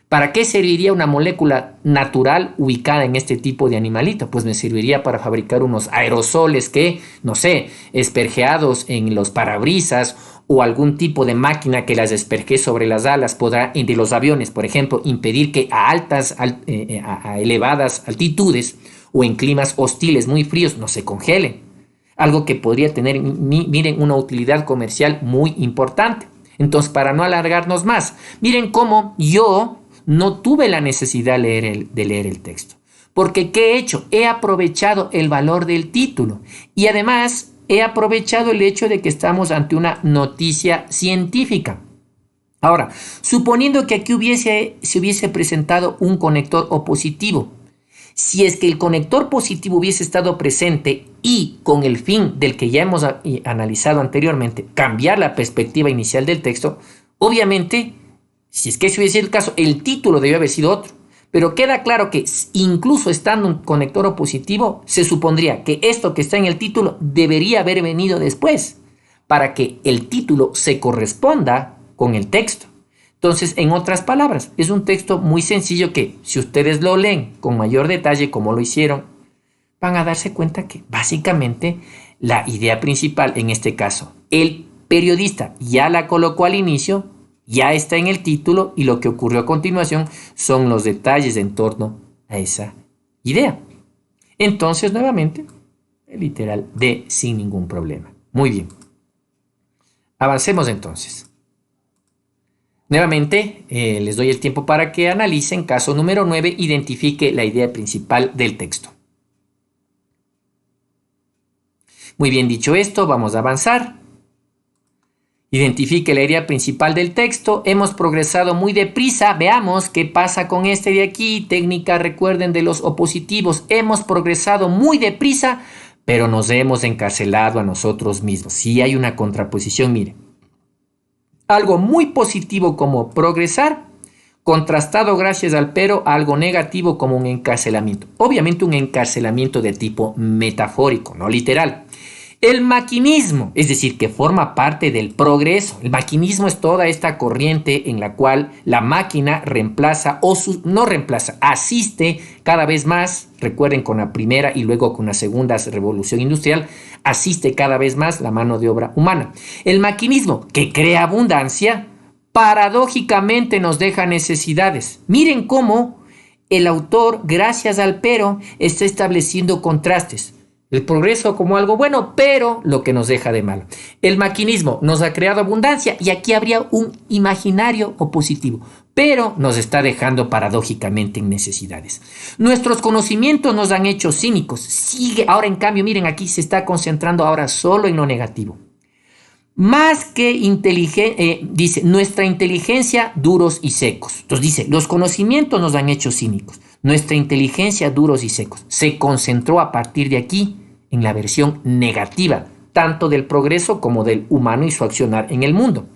¿para qué serviría una molécula natural ubicada en este tipo de animalito? Pues me serviría para fabricar unos aerosoles que, no sé, esperjeados en los parabrisas o algún tipo de máquina que las desperje sobre las alas podrá, de los aviones, por ejemplo, impedir que a elevadas altitudes o en climas hostiles muy fríos no se congelen. Algo que podría tener, miren, una utilidad comercial muy importante. Entonces, para no alargarnos más, miren cómo yo no tuve la necesidad de leer el texto. Porque ¿qué he hecho? He aprovechado el valor del título y además he aprovechado el hecho de que estamos ante una noticia científica. Ahora, suponiendo que aquí se hubiese presentado un conector opositivo, si es que el conector positivo hubiese estado presente y con el fin del que ya hemos analizado anteriormente, cambiar la perspectiva inicial del texto, obviamente, si es que ese hubiese sido el caso, el título debió haber sido otro. Pero queda claro que incluso estando un conector opositivo, se supondría que esto que está en el título debería haber venido después, para que el título se corresponda con el texto. Entonces, en otras palabras, es un texto muy sencillo que, si ustedes lo leen con mayor detalle como lo hicieron, van a darse cuenta que básicamente la idea principal, en este caso, el periodista ya la colocó al inicio, ya está en el título y lo que ocurrió a continuación son los detalles en torno a esa idea. Entonces, nuevamente, el literal D sin ningún problema. Muy bien. Avancemos entonces. Nuevamente, les doy el tiempo para que analicen. Caso número 9, identifique la idea principal del texto. Muy bien dicho esto, vamos a avanzar. Identifique la idea principal del texto. Hemos progresado muy deprisa. Veamos qué pasa con este de aquí. Técnica, recuerden, de los opositivos. Hemos progresado muy deprisa, pero nos hemos encarcelado a nosotros mismos. Sí hay una contraposición, miren. Algo muy positivo como progresar, contrastado gracias al pero, algo negativo como un encarcelamiento. Obviamente un encarcelamiento de tipo metafórico, no literal. El maquinismo, es decir, que forma parte del progreso. El maquinismo es toda esta corriente en la cual la máquina reemplaza no reemplaza, asiste cada vez más, recuerden, con la primera y luego con la segunda revolución industrial, asiste cada vez más la mano de obra humana. El maquinismo, que crea abundancia, paradójicamente nos deja necesidades. Miren cómo el autor, gracias al pero, está estableciendo contrastes. El progreso como algo bueno, pero lo que nos deja de malo. El maquinismo nos ha creado abundancia y aquí habría un imaginario opositivo, pero nos está dejando paradójicamente en necesidades. Nuestros conocimientos nos han hecho cínicos. Ahora en cambio, miren, aquí se está concentrando ahora solo en lo negativo. Más que dice, nuestra inteligencia duros y secos. Entonces dice, los conocimientos nos han hecho cínicos. Nuestra inteligencia duros y secos. Se concentró a partir de aquí en la versión negativa, tanto del progreso como del humano y su accionar en el mundo.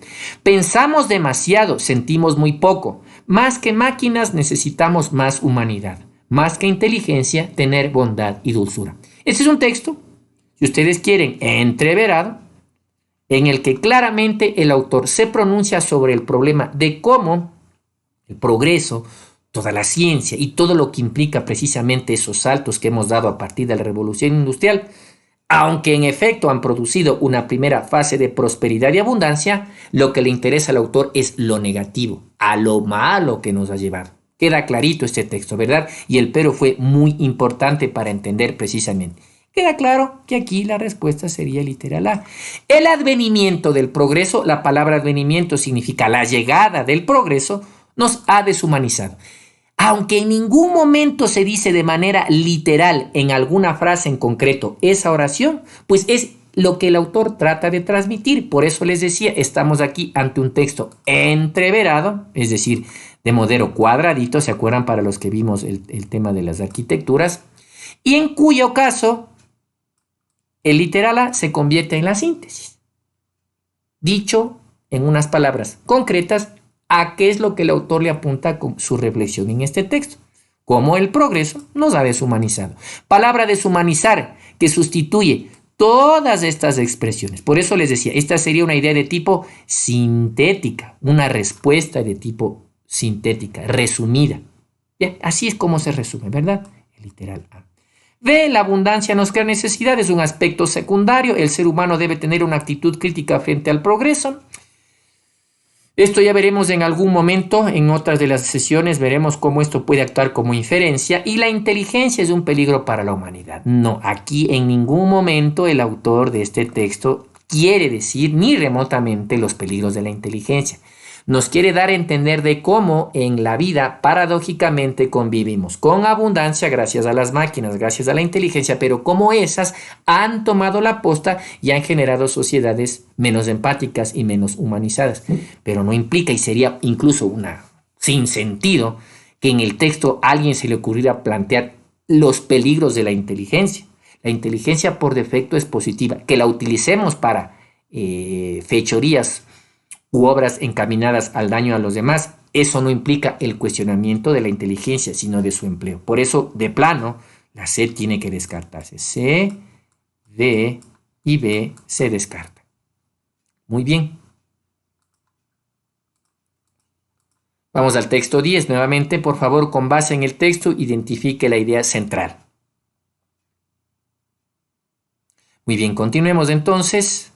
Pensamos demasiado, sentimos muy poco. Más que máquinas necesitamos más humanidad. Más que inteligencia, tener bondad y dulzura. Este es un texto, si ustedes quieren, entreverado, en el que claramente el autor se pronuncia sobre el problema de cómo el progreso, toda la ciencia y todo lo que implica precisamente esos saltos que hemos dado a partir de la revolución industrial Aunque en efecto han producido una primera fase de prosperidad y abundancia, lo que le interesa al autor es lo negativo, a lo malo que nos ha llevado. Queda clarito este texto, ¿verdad? Y el pero fue muy importante para entender precisamente. Queda claro que aquí la respuesta sería literal A. El advenimiento del progreso, la palabra advenimiento significa la llegada del progreso, nos ha deshumanizado. Aunque en ningún momento se dice de manera literal en alguna frase en concreto esa oración, pues es lo que el autor trata de transmitir. Por eso les decía, estamos aquí ante un texto entreverado, es decir, de modelo cuadradito, ¿se acuerdan para los que vimos el tema de las arquitecturas? Y en cuyo caso el literal A se convierte en la síntesis. Dicho en unas palabras concretas, ¿a qué es lo que el autor le apunta con su reflexión en este texto? Cómo el progreso nos ha deshumanizado. Palabra deshumanizar que sustituye todas estas expresiones. Por eso les decía, esta sería una idea de tipo sintética, una respuesta de tipo sintética, resumida. Bien, así es como se resume, ¿verdad? El literal A. B. La abundancia nos crea necesidad, es un aspecto secundario. El ser humano debe tener una actitud crítica frente al progreso. Esto ya veremos en algún momento, en otras de las sesiones veremos cómo esto puede actuar como inferencia. Y la inteligencia es un peligro para la humanidad. No, aquí en ningún momento el autor de este texto quiere decir ni remotamente los peligros de la inteligencia. Nos quiere dar a entender de cómo en la vida paradójicamente convivimos con abundancia gracias a las máquinas, gracias a la inteligencia, pero cómo esas han tomado la posta y han generado sociedades menos empáticas y menos humanizadas. Pero no implica, y sería incluso una sin sentido, que en el texto a alguien se le ocurriera plantear los peligros de la inteligencia. La inteligencia por defecto es positiva. Que la utilicemos para fechorías u obras encaminadas al daño a los demás, eso no implica el cuestionamiento de la inteligencia, sino de su empleo. Por eso, de plano, la C tiene que descartarse. C, D y B se descartan. Muy bien. Vamos al texto 10. Nuevamente, por favor, con base en el texto, identifique la idea central. Muy bien, continuemos entonces.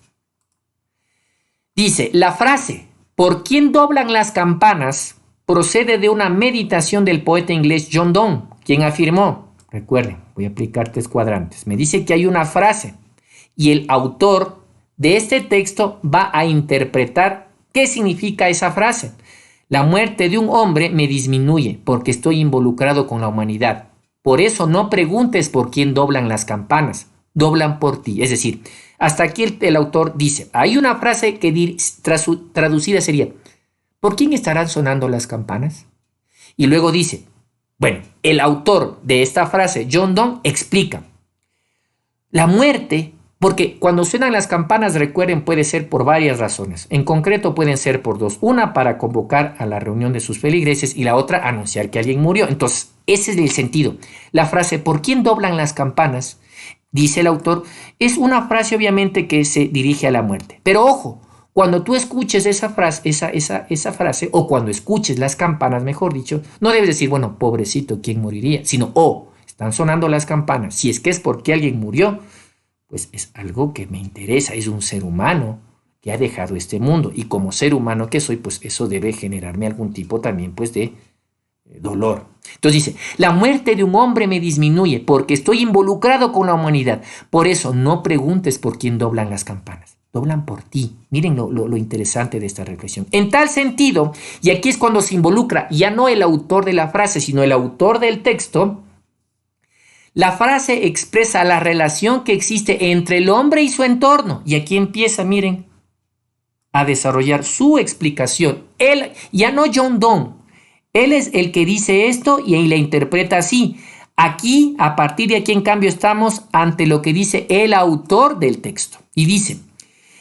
Dice, la frase ¿por quién doblan las campanas? Procede de una meditación del poeta inglés John Donne, quien afirmó, recuerden, voy a aplicar 3 cuadrantes, me dice que hay una frase y el autor de este texto va a interpretar qué significa esa frase. La muerte de un hombre me disminuye porque estoy involucrado con la humanidad. Por eso no preguntes por quién doblan las campanas, doblan por ti. Es decir, hasta aquí el autor dice, hay una frase que traducida sería, ¿por quién estarán sonando las campanas? Y luego dice, bueno, el autor de esta frase, John Donne, explica, la muerte, porque cuando suenan las campanas, recuerden, puede ser por varias razones. En concreto pueden ser por 2. Una, para convocar a la reunión de sus feligreses y la otra, anunciar que alguien murió. Entonces, ese es el sentido. La frase, ¿por quién doblan las campanas? Dice el autor, es una frase obviamente que se dirige a la muerte. Pero ojo, cuando tú escuches esa frase, o cuando escuches las campanas, mejor dicho, no debes decir, bueno, pobrecito, ¿quién moriría? Sino, están sonando las campanas. Si es que es porque alguien murió, pues es algo que me interesa, es un ser humano que ha dejado este mundo. Y como ser humano que soy, pues eso debe generarme algún tipo también, pues, de dolor. Entonces dice, la muerte de un hombre me disminuye porque estoy involucrado con la humanidad. Por eso no preguntes por quién doblan las campanas. Doblan por ti. Miren lo interesante de esta reflexión. En tal sentido, y aquí es cuando se involucra ya no el autor de la frase, sino el autor del texto, la frase expresa la relación que existe entre el hombre y su entorno. Y aquí empieza, miren, a desarrollar su explicación. Él, ya no John Donne, él es el que dice esto y la interpreta así. Aquí, a partir de aquí, en cambio, estamos ante lo que dice el autor del texto. Y dice,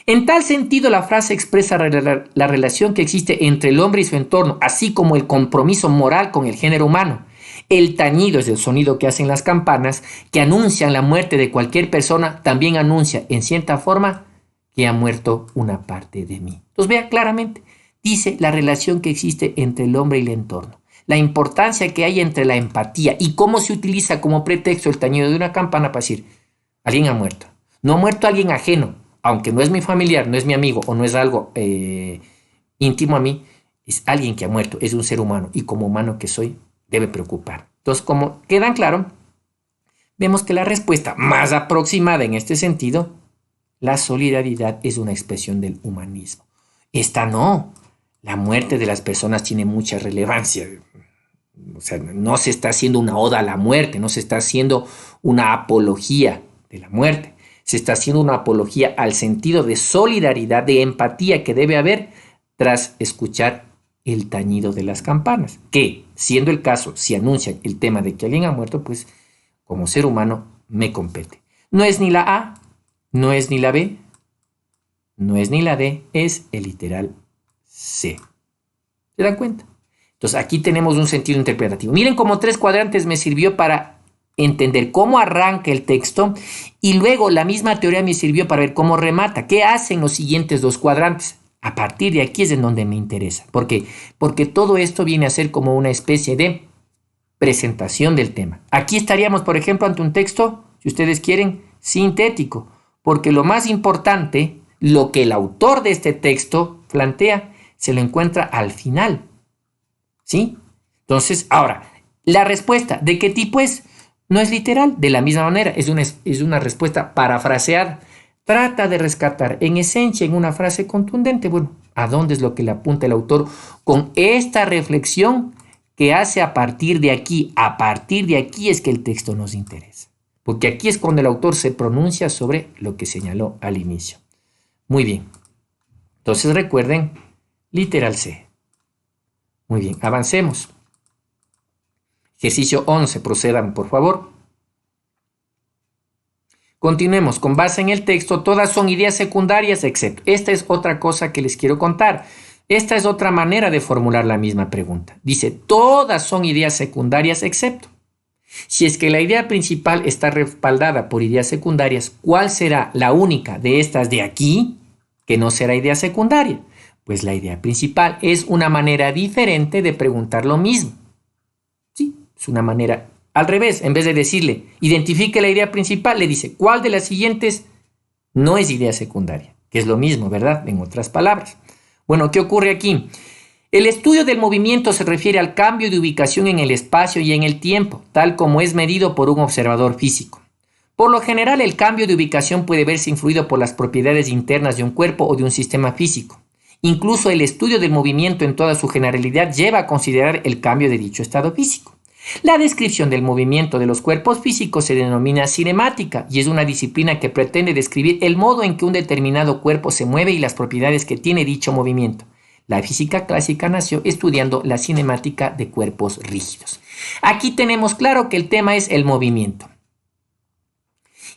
en tal sentido, la frase expresa la relación que existe entre el hombre y su entorno, así como el compromiso moral con el género humano. El tañido es el sonido que hacen las campanas, que anuncian la muerte de cualquier persona, también anuncia, en cierta forma, que ha muerto una parte de mí. Entonces, vea claramente. Dice la relación que existe entre el hombre y el entorno, la importancia que hay entre la empatía y cómo se utiliza como pretexto el tañido de una campana para decir, alguien ha muerto. No ha muerto alguien ajeno, aunque no es mi familiar, no es mi amigo o no es algo íntimo a mí, es alguien que ha muerto, es un ser humano y como humano que soy, debe preocupar. Entonces, como quedan claro, vemos que la respuesta más aproximada en este sentido, la solidaridad es una expresión del humanismo. Esta no. La muerte de las personas tiene mucha relevancia. O sea, no se está haciendo una oda a la muerte, no se está haciendo una apología de la muerte. Se está haciendo una apología al sentido de solidaridad, de empatía que debe haber tras escuchar el tañido de las campanas. Que, siendo el caso, si anuncian el tema de que alguien ha muerto, pues como ser humano me compete. No es ni la A, no es ni la B, no es ni la D, es el literal C. ¿Se dan cuenta? Entonces aquí tenemos un sentido interpretativo. Miren cómo 3 cuadrantes me sirvió para entender cómo arranca el texto y luego la misma teoría me sirvió para ver cómo remata. ¿Qué hacen los siguientes 2 cuadrantes? A partir de aquí es en donde me interesa. ¿Por qué? Porque todo esto viene a ser como una especie de presentación del tema. Aquí estaríamos, por ejemplo, ante un texto, si ustedes quieren, sintético, porque lo más importante, lo que el autor de este texto plantea, se lo encuentra al final. ¿Sí? Entonces, ahora, la respuesta, ¿de qué tipo es? No es literal, de la misma manera, es una respuesta parafraseada. Trata de rescatar en esencia, en una frase contundente, bueno, ¿a dónde es lo que le apunta el autor con esta reflexión que hace a partir de aquí? A partir de aquí es que el texto nos interesa, porque aquí es cuando el autor se pronuncia sobre lo que señaló al inicio. Muy bien, entonces recuerden, literal C. Muy bien, avancemos. Ejercicio 11, procedan por favor. Continuemos, con base en el texto, todas son ideas secundarias, excepto. Esta es otra cosa que les quiero contar. Esta es otra manera de formular la misma pregunta. Dice, todas son ideas secundarias, excepto. Si es que la idea principal está respaldada por ideas secundarias, ¿cuál será la única de estas de aquí que no será idea secundaria? Pues la idea principal es una manera diferente de preguntar lo mismo. Sí, es una manera al revés. En vez de decirle, identifique la idea principal, le dice, ¿cuál de las siguientes no es idea secundaria? Que es lo mismo, ¿verdad? En otras palabras. Bueno, ¿qué ocurre aquí? El estudio del movimiento se refiere al cambio de ubicación en el espacio y en el tiempo, tal como es medido por un observador físico. Por lo general, el cambio de ubicación puede verse influido por las propiedades internas de un cuerpo o de un sistema físico. Incluso el estudio del movimiento en toda su generalidad lleva a considerar el cambio de dicho estado físico. La descripción del movimiento de los cuerpos físicos se denomina cinemática y es una disciplina que pretende describir el modo en que un determinado cuerpo se mueve y las propiedades que tiene dicho movimiento. La física clásica nació estudiando la cinemática de cuerpos rígidos. Aquí tenemos claro que el tema es el movimiento.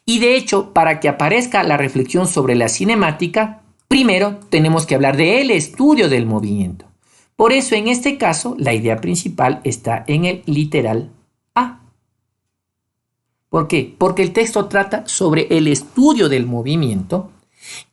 Y de hecho, para que aparezca la reflexión sobre la cinemática, primero tenemos que hablar del estudio del movimiento. Por eso, en este caso, la idea principal está en el literal A. ¿Por qué? Porque el texto trata sobre el estudio del movimiento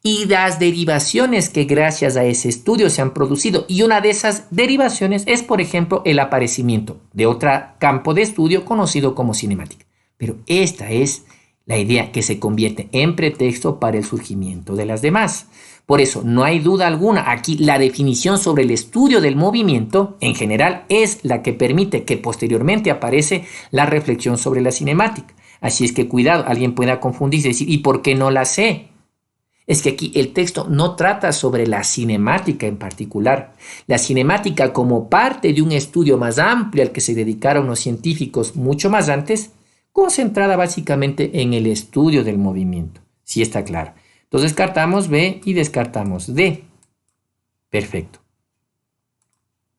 y las derivaciones que gracias a ese estudio se han producido. Y una de esas derivaciones es, por ejemplo, el aparecimiento de otro campo de estudio conocido como cinemática. Pero esta es la idea que se convierte en pretexto para el surgimiento de las demás. Por eso, no hay duda alguna, aquí la definición sobre el estudio del movimiento, en general, es la que permite que posteriormente aparece la reflexión sobre la cinemática. Así es que cuidado, alguien pueda confundirse y decir, ¿y por qué no la sé? Es que aquí el texto no trata sobre la cinemática en particular. La cinemática como parte de un estudio más amplio al que se dedicaron los científicos mucho más antes, concentrada básicamente en el estudio del movimiento. Sí está claro. Entonces descartamos B y descartamos D. Perfecto.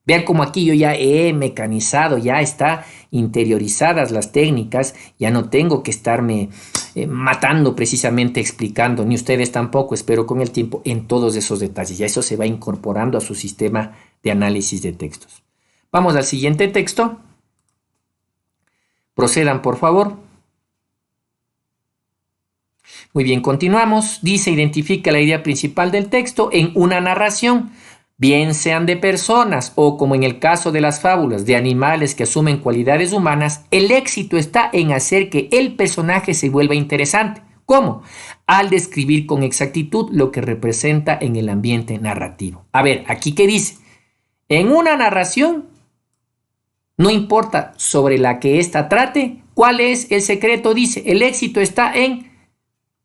Vean cómo aquí yo ya he mecanizado, ya está interiorizadas las técnicas, ya no tengo que estarme matando precisamente explicando, ni ustedes tampoco, espero con el tiempo, en todos esos detalles. Ya eso se va incorporando a su sistema de análisis de textos. Vamos al siguiente texto. Procedan, por favor. Muy bien, continuamos. Dice, identifica la idea principal del texto en una narración, bien sean de personas o, como en el caso de las fábulas, de animales que asumen cualidades humanas. El éxito está en hacer que el personaje se vuelva interesante, ¿Cómo? Al describir con exactitud lo que representa en el ambiente narrativo. A ver, aquí qué dice. En una narración, no importa sobre la que ésta trate, ¿cuál es el secreto? Dice, el éxito está en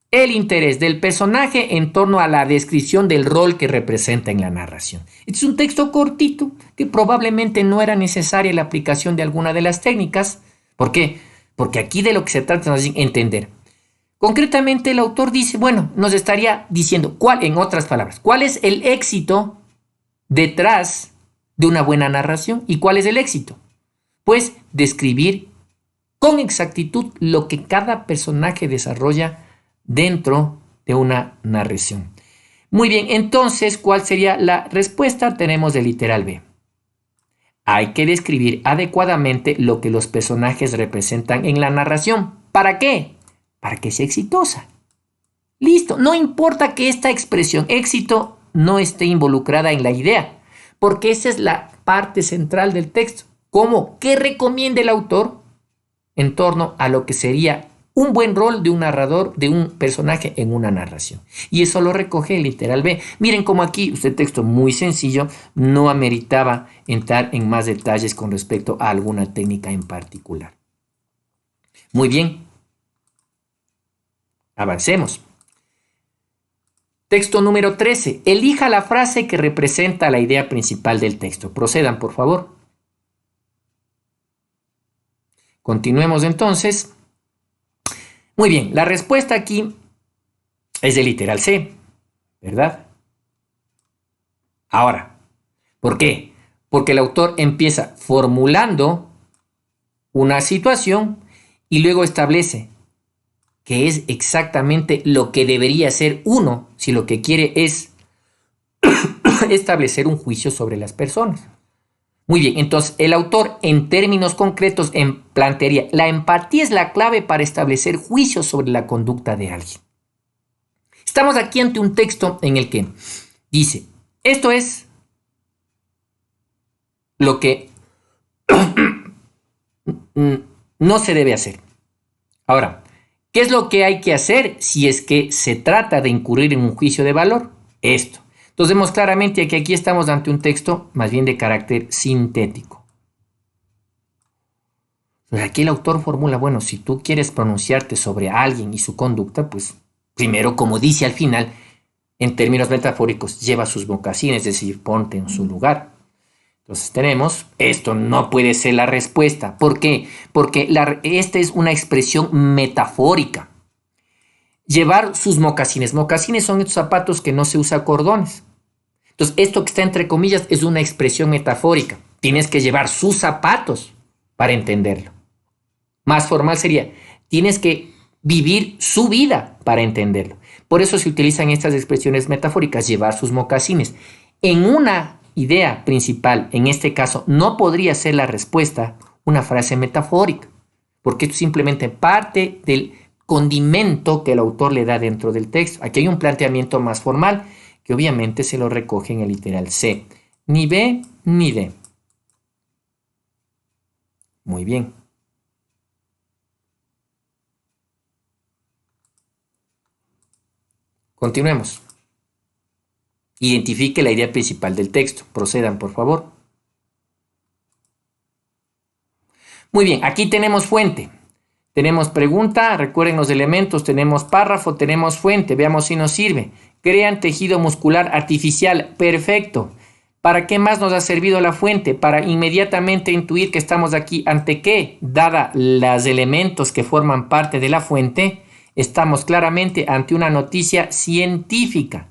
el interés del personaje en torno a la descripción del rol que representa en la narración. Este es un texto cortito que probablemente no era necesaria la aplicación de alguna de las técnicas. ¿Por qué? Porque aquí de lo que se trata es entender. Concretamente el autor dice, bueno, nos estaría diciendo, en otras palabras, ¿cuál es el éxito detrás de una buena narración? ¿Y cuál es el éxito? Pues describir con exactitud lo que cada personaje desarrolla dentro de una narración. Muy bien, entonces, ¿cuál sería la respuesta? Tenemos el literal B. Hay que describir adecuadamente lo que los personajes representan en la narración. ¿Para qué? Para que sea exitosa. Listo, no importa que esta expresión éxito no esté involucrada en la idea, porque esa es la parte central del texto. ¿Cómo? ¿Qué recomienda el autor en torno a lo que sería un buen rol de un narrador, de un personaje en una narración? Y eso lo recoge el literal B. Miren cómo aquí, este texto muy sencillo, no ameritaba entrar en más detalles con respecto a alguna técnica en particular. Muy bien. Avancemos. Texto número 13. Elija la frase que representa la idea principal del texto. Procedan, por favor. Continuemos entonces. Muy bien, la respuesta aquí es de literal C, ¿verdad? Ahora, ¿por qué? Porque el autor empieza formulando una situación y luego establece que es exactamente lo que debería ser uno si lo que quiere es establecer un juicio sobre las personas. Muy bien, entonces el autor en términos concretos plantearía, la empatía es la clave para establecer juicios sobre la conducta de alguien. Estamos aquí ante un texto en el que dice, esto es lo que no se debe hacer. Ahora, ¿qué es lo que hay que hacer si es que se trata de incurrir en un juicio de valor? Esto. Entonces vemos claramente que aquí estamos ante un texto más bien de carácter sintético. Entonces aquí el autor formula, bueno, si tú quieres pronunciarte sobre alguien y su conducta, pues primero, como dice al final, en términos metafóricos, lleva sus mocasines, es decir, ponte en su lugar. Entonces tenemos, esto no puede ser la respuesta. ¿Por qué? Porque esta es una expresión metafórica. Llevar sus mocasines. Mocasines son estos zapatos que no se usa cordones. Entonces, esto que está entre comillas es una expresión metafórica. Tienes que llevar sus zapatos para entenderlo. Más formal sería, tienes que vivir su vida para entenderlo. Por eso se utilizan estas expresiones metafóricas, llevar sus mocasines. En una idea principal, en este caso, no podría ser la respuesta una frase metafórica, porque esto es simplemente parte del condimento que el autor le da dentro del texto. Aquí hay un planteamiento más formal que obviamente se lo recoge en el literal C. Ni B ni D. Muy bien. Continuemos. Identifique la idea principal del texto. Procedan, por favor. Muy bien, aquí tenemos fuente. Tenemos pregunta, recuerden los elementos, tenemos párrafo, tenemos fuente, veamos si nos sirve. Crean tejido muscular artificial, perfecto. ¿Para qué más nos ha servido la fuente? Para inmediatamente intuir que estamos aquí ante qué, dada los elementos que forman parte de la fuente, estamos claramente ante una noticia científica,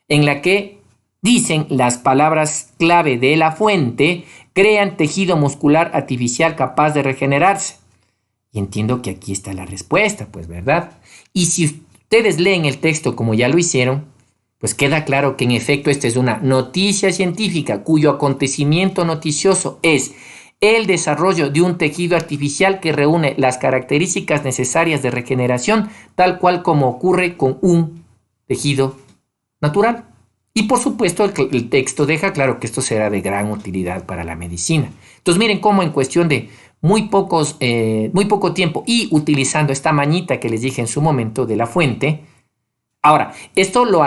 en la que dicen las palabras clave de la fuente, crean tejido muscular artificial capaz de regenerarse. Y entiendo que aquí está la respuesta, pues, ¿verdad? Y si ustedes leen el texto como ya lo hicieron, pues queda claro que en efecto esta es una noticia científica cuyo acontecimiento noticioso es el desarrollo de un tejido artificial que reúne las características necesarias de regeneración, tal cual como ocurre con un tejido natural. Y por supuesto el texto deja claro que esto será de gran utilidad para la medicina. Entonces miren cómo en cuestión de muy poco tiempo y utilizando esta mañita que les dije en su momento de la fuente. Ahora, esto lo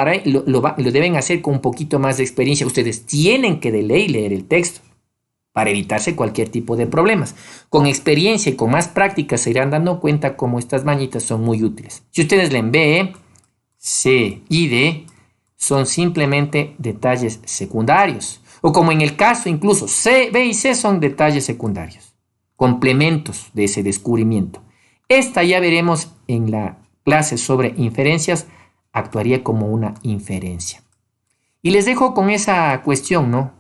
deben hacer con un poquito más de experiencia. Ustedes tienen que de ley leer el texto para evitarse cualquier tipo de problemas. Con experiencia y con más práctica se irán dando cuenta cómo estas mañitas son muy útiles. Si ustedes leen B, C y D, son simplemente detalles secundarios. O como en el caso incluso C, B y C son detalles secundarios, complementos de ese descubrimiento. Esta ya veremos en la clase sobre inferencias, actuaría como una inferencia. Y les dejo con esa cuestión, ¿no?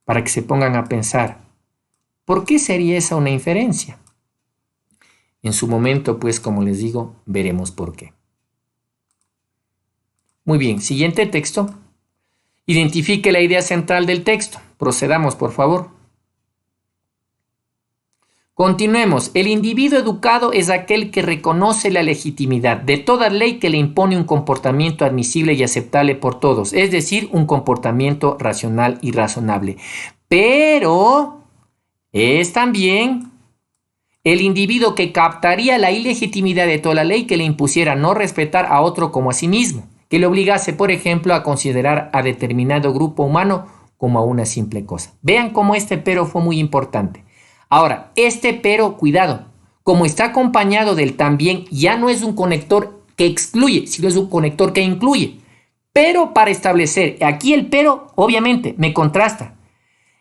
Para que se pongan a pensar, ¿por qué sería esa una inferencia? En su momento, pues, como les digo, veremos por qué. Muy bien, siguiente texto. Identifique la idea central del texto. Procedamos, por favor. Continuemos. El individuo educado es aquel que reconoce la legitimidad de toda ley que le impone un comportamiento admisible y aceptable por todos, es decir, un comportamiento racional y razonable. Pero es también el individuo que captaría la ilegitimidad de toda la ley que le impusiera no respetar a otro como a sí mismo, que le obligase, por ejemplo, a considerar a determinado grupo humano como a una simple cosa. Vean cómo este pero fue muy importante. Ahora, este pero, cuidado, como está acompañado del también, ya no es un conector que excluye, sino es un conector que incluye. Pero para establecer, aquí el pero, obviamente, me contrasta.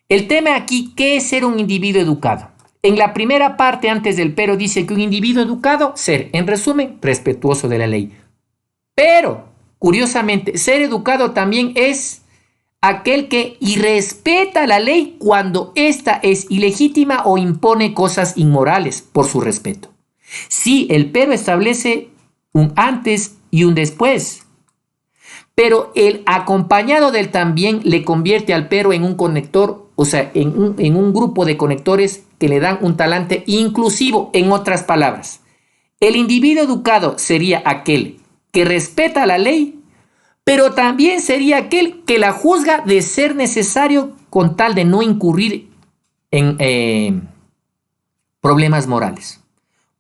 El tema aquí, ¿qué es ser un individuo educado? En la primera parte, antes del pero, dice que un individuo educado, ser, en resumen, respetuoso de la ley. Pero, curiosamente, ser educado también es aquel que irrespeta la ley cuando ésta es ilegítima o impone cosas inmorales por su respeto. Sí, el pero establece un antes y un después, pero el acompañado del también le convierte al pero en un conector, o sea, en un grupo de conectores que le dan un talante inclusivo. En otras palabras, el individuo educado sería aquel que respeta la ley, pero también sería aquel que la juzga de ser necesario con tal de no incurrir en problemas morales.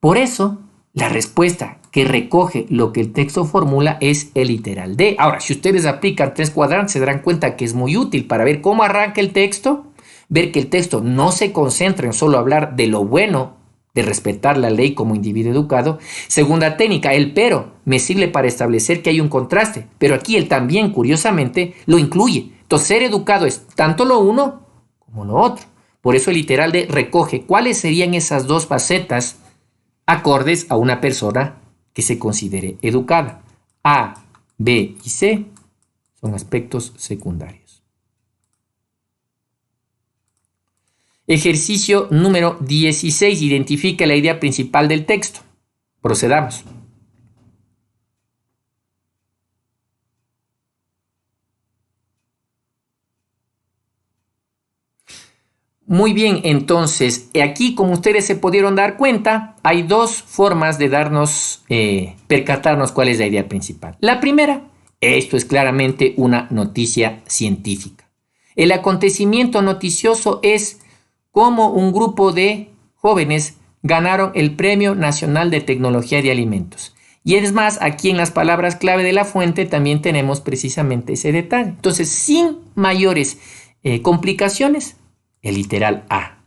Por eso, la respuesta que recoge lo que el texto formula es el literal D. Ahora, si ustedes aplican 3 cuadrantes, se darán cuenta que es muy útil para ver cómo arranca el texto, ver que el texto no se concentra en solo hablar de lo bueno de respetar la ley como individuo educado. Segunda técnica, el pero me sirve para establecer que hay un contraste, pero aquí el también, curiosamente, lo incluye. Entonces, ser educado es tanto lo uno como lo otro. Por eso el literal de recoge cuáles serían esas dos facetas acordes a una persona que se considere educada. A, B y C son aspectos secundarios. Ejercicio número 16. Identifica la idea principal del texto. Procedamos. Muy bien, entonces, aquí como ustedes se pudieron dar cuenta, hay dos formas de percatarnos cuál es la idea principal. La primera, esto es claramente una noticia científica. El acontecimiento noticioso es cómo un grupo de jóvenes ganaron el Premio Nacional de Tecnología de Alimentos. Y es más, aquí en las palabras clave de la fuente también tenemos precisamente ese detalle. Entonces, sin mayores complicaciones, el literal A.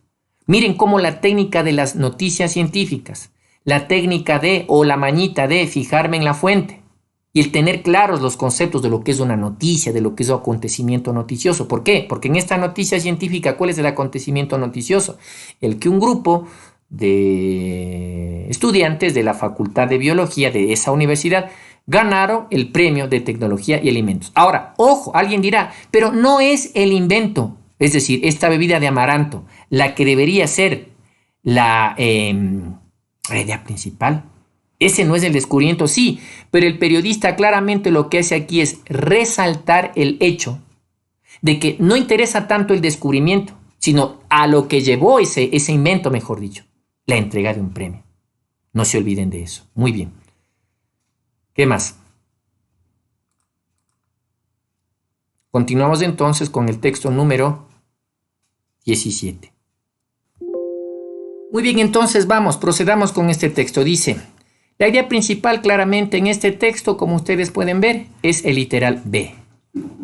Miren cómo la técnica de las noticias científicas, la técnica de o la mañita de fijarme en la fuente y el tener claros los conceptos de lo que es una noticia, de lo que es un acontecimiento noticioso. ¿Por qué? Porque en esta noticia científica, ¿cuál es el acontecimiento noticioso? El que un grupo de estudiantes de la Facultad de Biología de esa universidad ganaron el Premio de Tecnología y Alimentos. Ahora, ojo, alguien dirá, pero no es el invento, es decir, esta bebida de amaranto, la que debería ser la idea principal. Ese no es el descubrimiento, sí, pero el periodista claramente lo que hace aquí es resaltar el hecho de que no interesa tanto el descubrimiento, sino a lo que llevó ese invento, mejor dicho, la entrega de un premio. No se olviden de eso. Muy bien. ¿Qué más? Continuamos entonces con el texto número 17. Muy bien, entonces procedamos con este texto. Dice, la idea principal claramente en este texto, como ustedes pueden ver, es el literal B.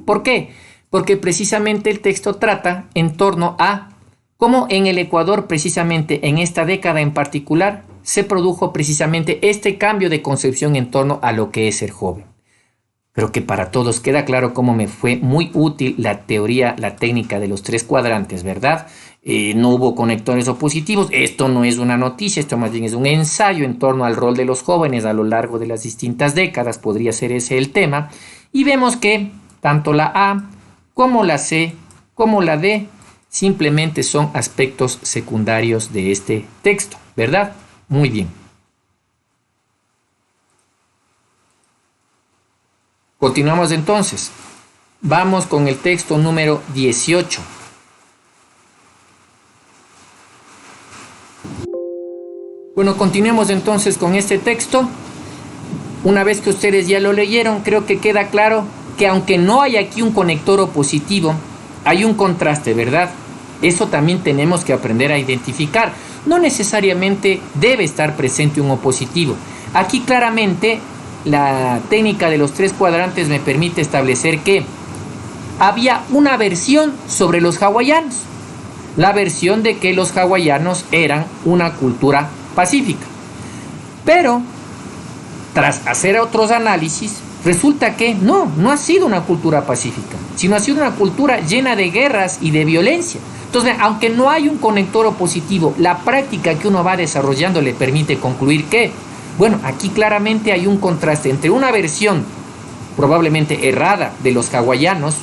¿Por qué? Porque precisamente el texto trata en torno a cómo en el Ecuador, precisamente en esta década en particular, se produjo precisamente este cambio de concepción en torno a lo que es ser joven. Creo que para todos queda claro cómo me fue muy útil la teoría, la técnica de los 3 cuadrantes, ¿verdad? No hubo conectores opositivos. Esto no es una noticia, esto más bien es un ensayo en torno al rol de los jóvenes a lo largo de las distintas décadas. Podría ser ese el tema. Y vemos que tanto la A como la C como la D simplemente son aspectos secundarios de este texto, ¿verdad? Muy bien. Continuamos entonces. Vamos con el texto número 18. Bueno, continuemos entonces con este texto. Una vez que ustedes ya lo leyeron, creo que queda claro que aunque no hay aquí un conector opositivo, hay un contraste, ¿verdad? Eso también tenemos que aprender a identificar. No necesariamente debe estar presente un opositivo. Aquí claramente la técnica de los 3 cuadrantes me permite establecer que había una versión sobre los hawaianos. La versión de que los hawaianos eran una cultura pacífica. Pero, tras hacer otros análisis, resulta que no ha sido una cultura pacífica, sino ha sido una cultura llena de guerras y de violencia. Entonces, aunque no hay un conector opositivo, la práctica que uno va desarrollando le permite concluir que, bueno, aquí claramente hay un contraste entre una versión probablemente errada de los hawaianos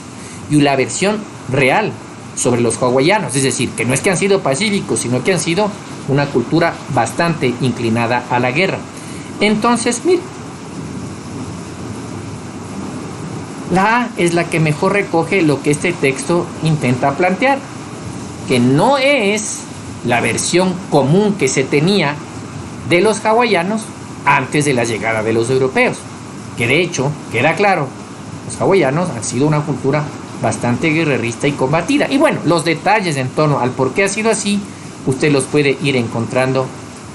y la versión real sobre los hawaianos. Es decir, que no es que han sido pacíficos, sino que han sido una cultura bastante inclinada a la guerra. Entonces, mire, la A es la que mejor recoge lo que este texto intenta plantear, que no es la versión común que se tenía de los hawaianos antes de la llegada de los europeos, que de hecho, queda claro, los hawaianos han sido una cultura bastante guerrerista y combatida. Y bueno, los detalles en torno al por qué ha sido así, usted los puede ir encontrando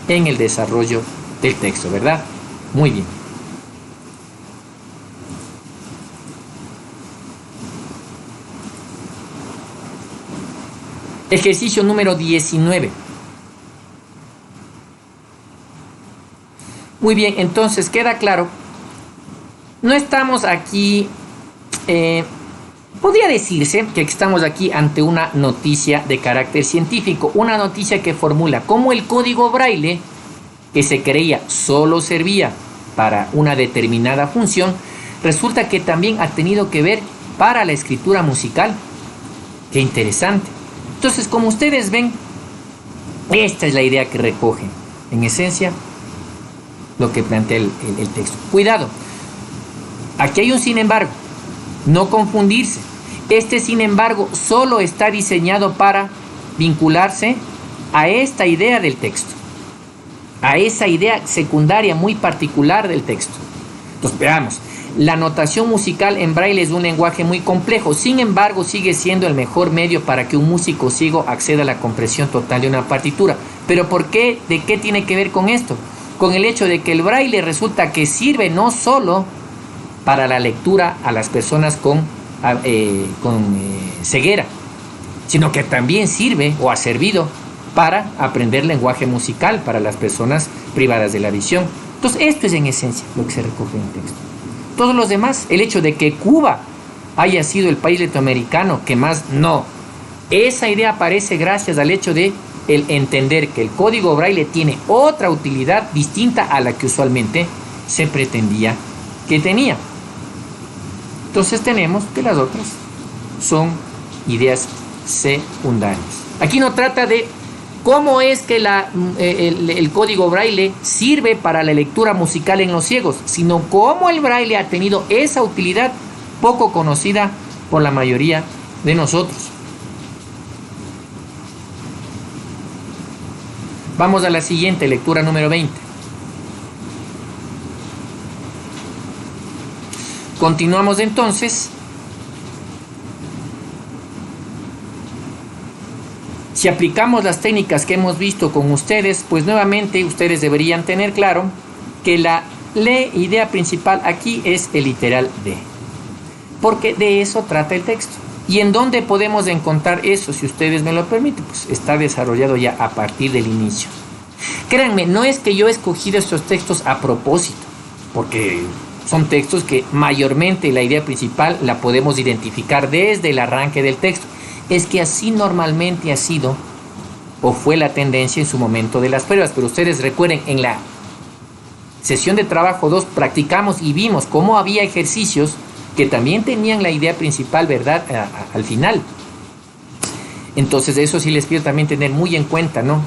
en el desarrollo del texto, ¿verdad? Muy bien. Ejercicio número 19. Muy bien, entonces queda claro, no estamos aquí, podría decirse que estamos aquí ante una noticia de carácter científico, una noticia que formula cómo el código braille, que se creía solo servía para una determinada función, resulta que también ha tenido que ver para la escritura musical. Qué interesante. Entonces, como ustedes ven, esta es la idea que recoge, en esencia, lo que plantea el texto. Cuidado, aquí hay un sin embargo, no confundirse. Este sin embargo solo está diseñado para vincularse a esta idea del texto, a esa idea secundaria muy particular del texto. Entonces, veamos. La notación musical en braille es un lenguaje muy complejo, sin embargo sigue siendo el mejor medio para que un músico ciego acceda a la comprensión total de una partitura. ¿Pero por qué? ¿De qué tiene que ver con esto? Con el hecho de que el braille resulta que sirve no solo para la lectura a las personas con ceguera, sino que también sirve o ha servido para aprender lenguaje musical para las personas privadas de la visión. Entonces, esto es en esencia lo que se recoge en el texto. Todos los demás, el hecho de que Cuba haya sido el país latinoamericano que más no, esa idea aparece gracias al hecho de el entender que el código braille tiene otra utilidad distinta a la que usualmente se pretendía que tenía. Entonces tenemos que las otras son ideas secundarias. Aquí no trata de cómo es que el código braille sirve para la lectura musical en los ciegos, sino cómo el braille ha tenido esa utilidad poco conocida por la mayoría de nosotros. Vamos a la siguiente, lectura número 20. Continuamos entonces. Si aplicamos las técnicas que hemos visto con ustedes, pues nuevamente ustedes deberían tener claro que la idea principal aquí es el literal de, porque de eso trata el texto. ¿Y en dónde podemos encontrar eso, si ustedes me lo permiten? Pues está desarrollado ya a partir del inicio. Créanme, no es que yo he escogido estos textos a propósito, porque son textos que mayormente la idea principal la podemos identificar desde el arranque del texto. Es que así normalmente ha sido o fue la tendencia en su momento de las pruebas. Pero ustedes recuerden, en la sesión de trabajo 2 practicamos y vimos cómo había ejercicios que también tenían la idea principal, ¿verdad?, al final. Entonces eso sí les pido también tener muy en cuenta, ¿no?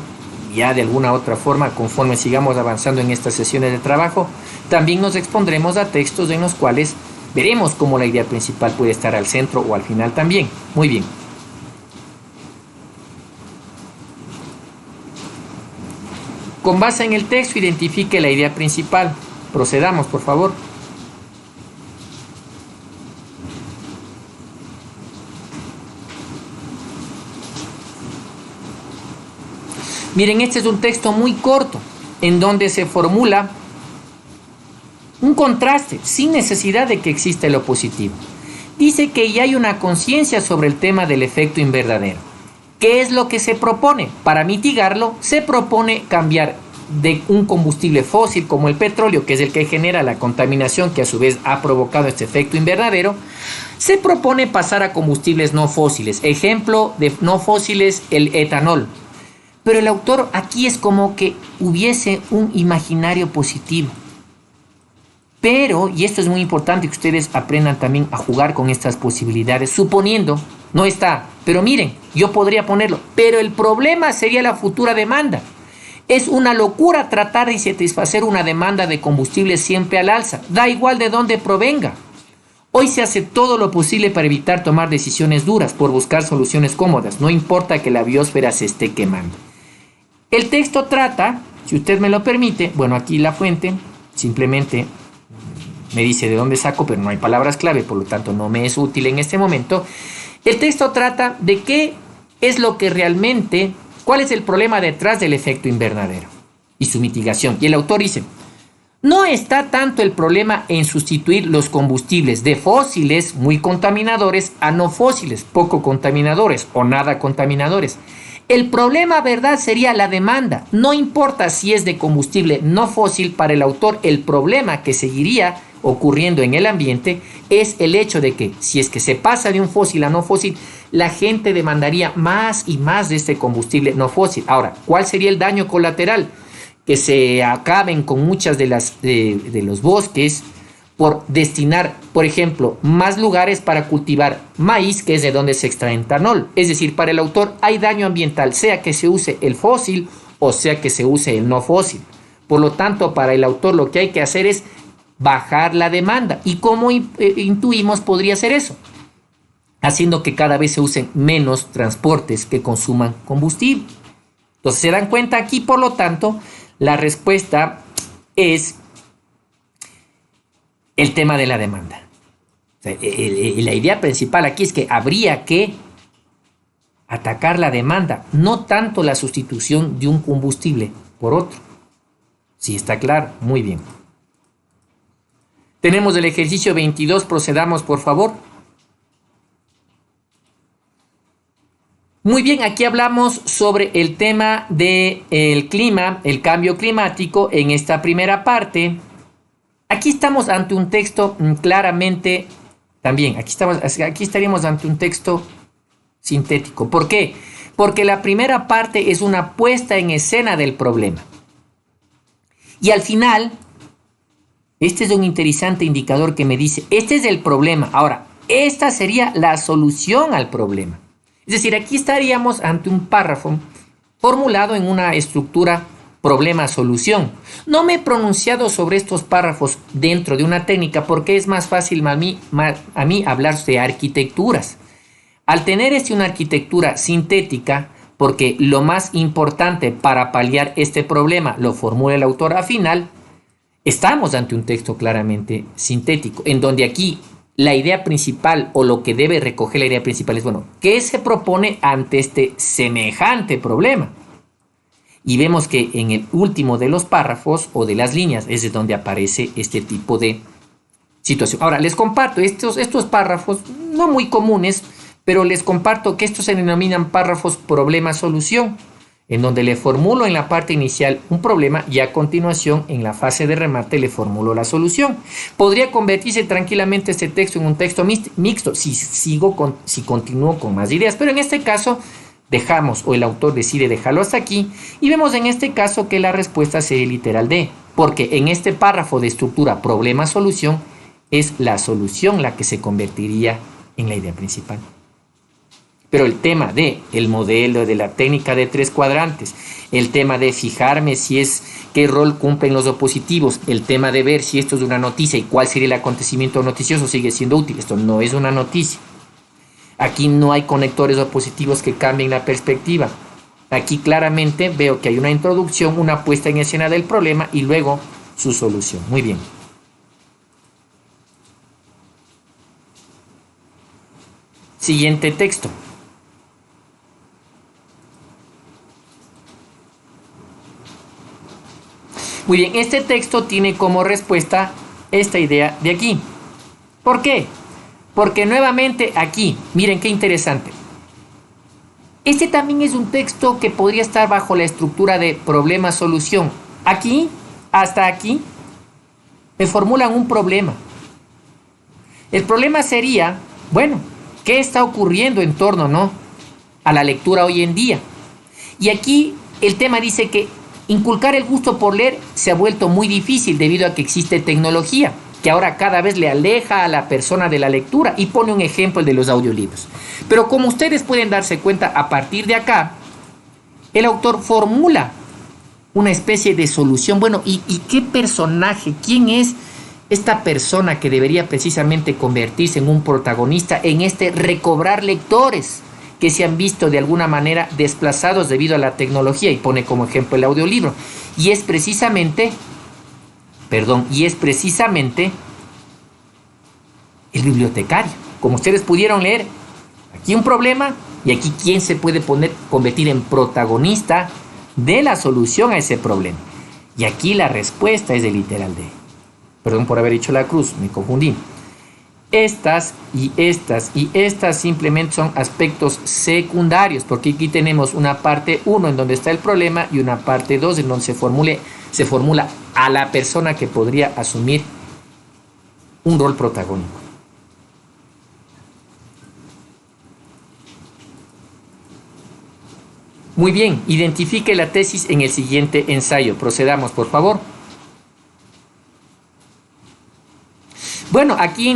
Ya de alguna otra forma, conforme sigamos avanzando en estas sesiones de trabajo, también nos expondremos a textos en los cuales veremos cómo la idea principal puede estar al centro o al final también. Muy bien. Con base en el texto, identifique la idea principal. Procedamos, por favor. Miren, este es un texto muy corto, en donde se formula un contraste, sin necesidad de que exista lo positivo. Dice que ya hay una conciencia sobre el tema del efecto invernadero. ¿Qué es lo que se propone? Para mitigarlo, se propone cambiar de un combustible fósil como el petróleo, que es el que genera la contaminación que a su vez ha provocado este efecto invernadero. Se propone pasar a combustibles no fósiles. Ejemplo de no fósiles, el etanol. Pero el autor aquí es como que hubiese un imaginario positivo. Pero, y esto es muy importante que ustedes aprendan también a jugar con estas posibilidades, suponiendo, no está, pero miren, yo podría ponerlo, pero el problema sería la futura demanda. Es una locura tratar de satisfacer una demanda de combustible siempre al alza, da igual de dónde provenga. Hoy se hace todo lo posible para evitar tomar decisiones duras, por buscar soluciones cómodas, no importa que la biosfera se esté quemando. El texto trata, si usted me lo permite, bueno, aquí la fuente, simplemente me dice de dónde saco, pero no hay palabras clave, por lo tanto no me es útil en este momento. El texto trata de qué es lo que realmente, cuál es el problema detrás del efecto invernadero y su mitigación. Y el autor dice, no está tanto el problema en sustituir los combustibles de fósiles muy contaminadores a no fósiles, poco contaminadores o nada contaminadores. El problema, ¿verdad?, sería la demanda. No importa si es de combustible no fósil, para el autor el problema que seguiría ocurriendo en el ambiente es el hecho de que si es que se pasa de un fósil a no fósil, la gente demandaría más y más de este combustible no fósil. Ahora, ¿cuál sería el daño colateral? Que se acaben con muchas de los bosques por destinar, por ejemplo, más lugares para cultivar maíz, que es de donde se extrae etanol. Es decir, para el autor hay daño ambiental, sea que se use el fósil o sea que se use el no fósil. Por lo tanto, para el autor lo que hay que hacer es bajar la demanda. ¿Y cómo intuimos podría ser eso? Haciendo que cada vez se usen menos transportes que consuman combustible. Entonces, se dan cuenta aquí, por lo tanto, la respuesta es el tema de la demanda. O sea, la idea principal aquí es que habría que atacar la demanda, no tanto la sustitución de un combustible por otro. Sí, está claro, muy bien. Tenemos el ejercicio 22, procedamos por favor. Muy bien, aquí hablamos sobre el tema del clima, el cambio climático en esta primera parte. Aquí estamos ante un texto claramente, también, aquí estaríamos ante un texto sintético. ¿Por qué? Porque la primera parte es una puesta en escena del problema. Y al final, este es un interesante indicador que me dice, este es el problema. Ahora, esta sería la solución al problema. Es decir, aquí estaríamos ante un párrafo formulado en una estructura problema-solución. No me he pronunciado sobre estos párrafos dentro de una técnica porque es más fácil a mí hablar de arquitecturas. Al tener una arquitectura sintética, porque lo más importante para paliar este problema lo formula el autor al final, estamos ante un texto claramente sintético, en donde aquí la idea principal o lo que debe recoger la idea principal es, bueno, ¿qué se propone ante este semejante problema? Y vemos que en el último de los párrafos o de las líneas es de donde aparece este tipo de situación. Ahora, les comparto estos párrafos, no muy comunes, pero les comparto que estos se denominan párrafos problema-solución, en donde le formulo en la parte inicial un problema y a continuación en la fase de remate le formulo la solución. Podría convertirse tranquilamente este texto en un texto mixto si continúo con más ideas, pero en este caso dejamos o el autor decide dejarlo hasta aquí y vemos en este caso que la respuesta sería literal D, porque en este párrafo de estructura problema-solución es la solución la que se convertiría en la idea principal. Pero el tema de el modelo, de la técnica de 3 cuadrantes, el tema de fijarme si es qué rol cumplen los opositivos, el tema de ver si esto es una noticia y cuál sería el acontecimiento noticioso sigue siendo útil. Esto no es una noticia. Aquí no hay conectores opositivos que cambien la perspectiva. Aquí claramente veo que hay una introducción, una puesta en escena del problema y luego su solución. Muy bien. Siguiente texto. Muy bien, este texto tiene como respuesta esta idea de aquí. ¿Por qué? Porque nuevamente aquí, miren qué interesante. Este también es un texto que podría estar bajo la estructura de problema-solución. Aquí, hasta aquí, me formulan un problema. El problema sería, bueno, ¿qué está ocurriendo en torno, no, a la lectura hoy en día? Y aquí el tema dice que inculcar el gusto por leer se ha vuelto muy difícil debido a que existe tecnología, que ahora cada vez le aleja a la persona de la lectura, y pone un ejemplo, el de los audiolibros. Pero como ustedes pueden darse cuenta, a partir de acá, el autor formula una especie de solución. Bueno, ¿y qué personaje? ¿Quién es esta persona que debería precisamente convertirse en un protagonista en este recobrar lectores que se han visto de alguna manera desplazados debido a la tecnología? Y pone como ejemplo el audiolibro. Y es precisamente el bibliotecario. Como ustedes pudieron leer, aquí un problema y aquí quién se puede convertir en protagonista de la solución a ese problema. Y aquí la respuesta es de literal D. Perdón por haber hecho la cruz, me confundí. Estas y estas simplemente son aspectos secundarios, porque aquí tenemos una parte 1 en donde está el problema y una parte 2 en donde se formula a la persona que podría asumir un rol protagónico. Muy bien, identifique la tesis en el siguiente ensayo. Procedamos, por favor. Bueno, aquí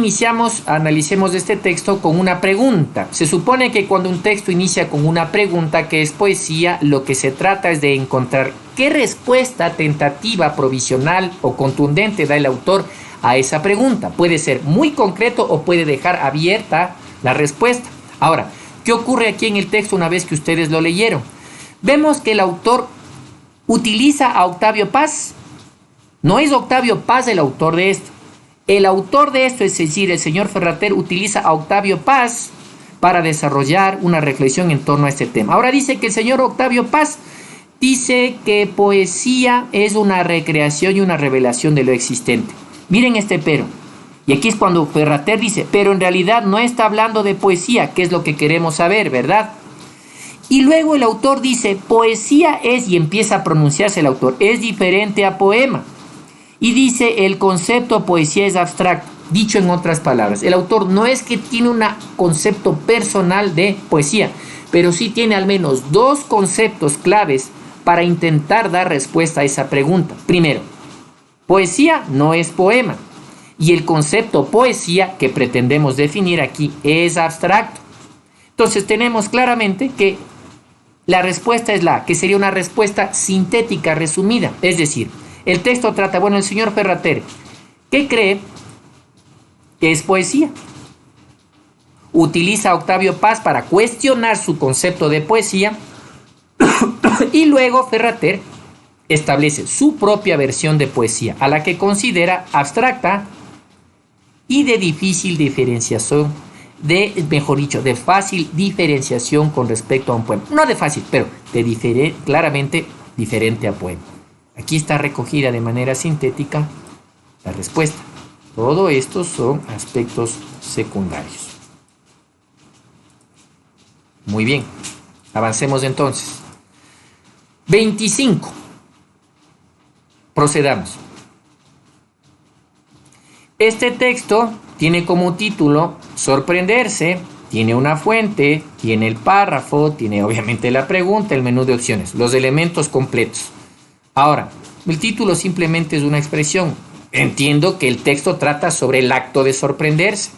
analicemos este texto con una pregunta. Se supone que cuando un texto inicia con una pregunta que es poesía, lo que se trata es de encontrar qué respuesta tentativa, provisional o contundente da el autor a esa pregunta. Puede ser muy concreto o puede dejar abierta la respuesta. Ahora, ¿qué ocurre aquí en el texto una vez que ustedes lo leyeron? Vemos que el autor utiliza a Octavio Paz. No es Octavio Paz el autor de esto. El autor de esto, es decir, el señor Ferrater, utiliza a Octavio Paz para desarrollar una reflexión en torno a este tema. Ahora dice que el señor Octavio Paz dice que poesía es una recreación y una revelación de lo existente. Miren este pero. Y aquí es cuando Ferrater dice, pero en realidad no está hablando de poesía, que es lo que queremos saber, ¿verdad? Y luego el autor dice, poesía es, y empieza a pronunciarse el autor, es diferente a poema. Y dice, el concepto poesía es abstracto. Dicho en otras palabras, el autor no es que tiene un concepto personal de poesía, pero sí tiene al menos 2 conceptos claves para intentar dar respuesta a esa pregunta. Primero, poesía no es poema. Y el concepto poesía que pretendemos definir aquí es abstracto. Entonces tenemos claramente que la respuesta es que sería una respuesta sintética, resumida. Es decir, el texto trata, bueno, el señor Ferrater, ¿qué cree que es poesía? Utiliza a Octavio Paz para cuestionar su concepto de poesía y luego Ferrater establece su propia versión de poesía, a la que considera abstracta y de difícil diferenciación, mejor dicho, de fácil diferenciación con respecto a un poema. No de fácil, pero de claramente diferente a poema. Aquí está recogida de manera sintética la respuesta. Todo esto son aspectos secundarios. Muy bien, avancemos entonces. 25. Procedamos. Este texto tiene como título Sorprenderse, tiene una fuente, tiene el párrafo, tiene obviamente la pregunta, el menú de opciones, los elementos completos. Ahora, el título simplemente es una expresión. Entiendo que el texto trata sobre el acto de sorprenderse.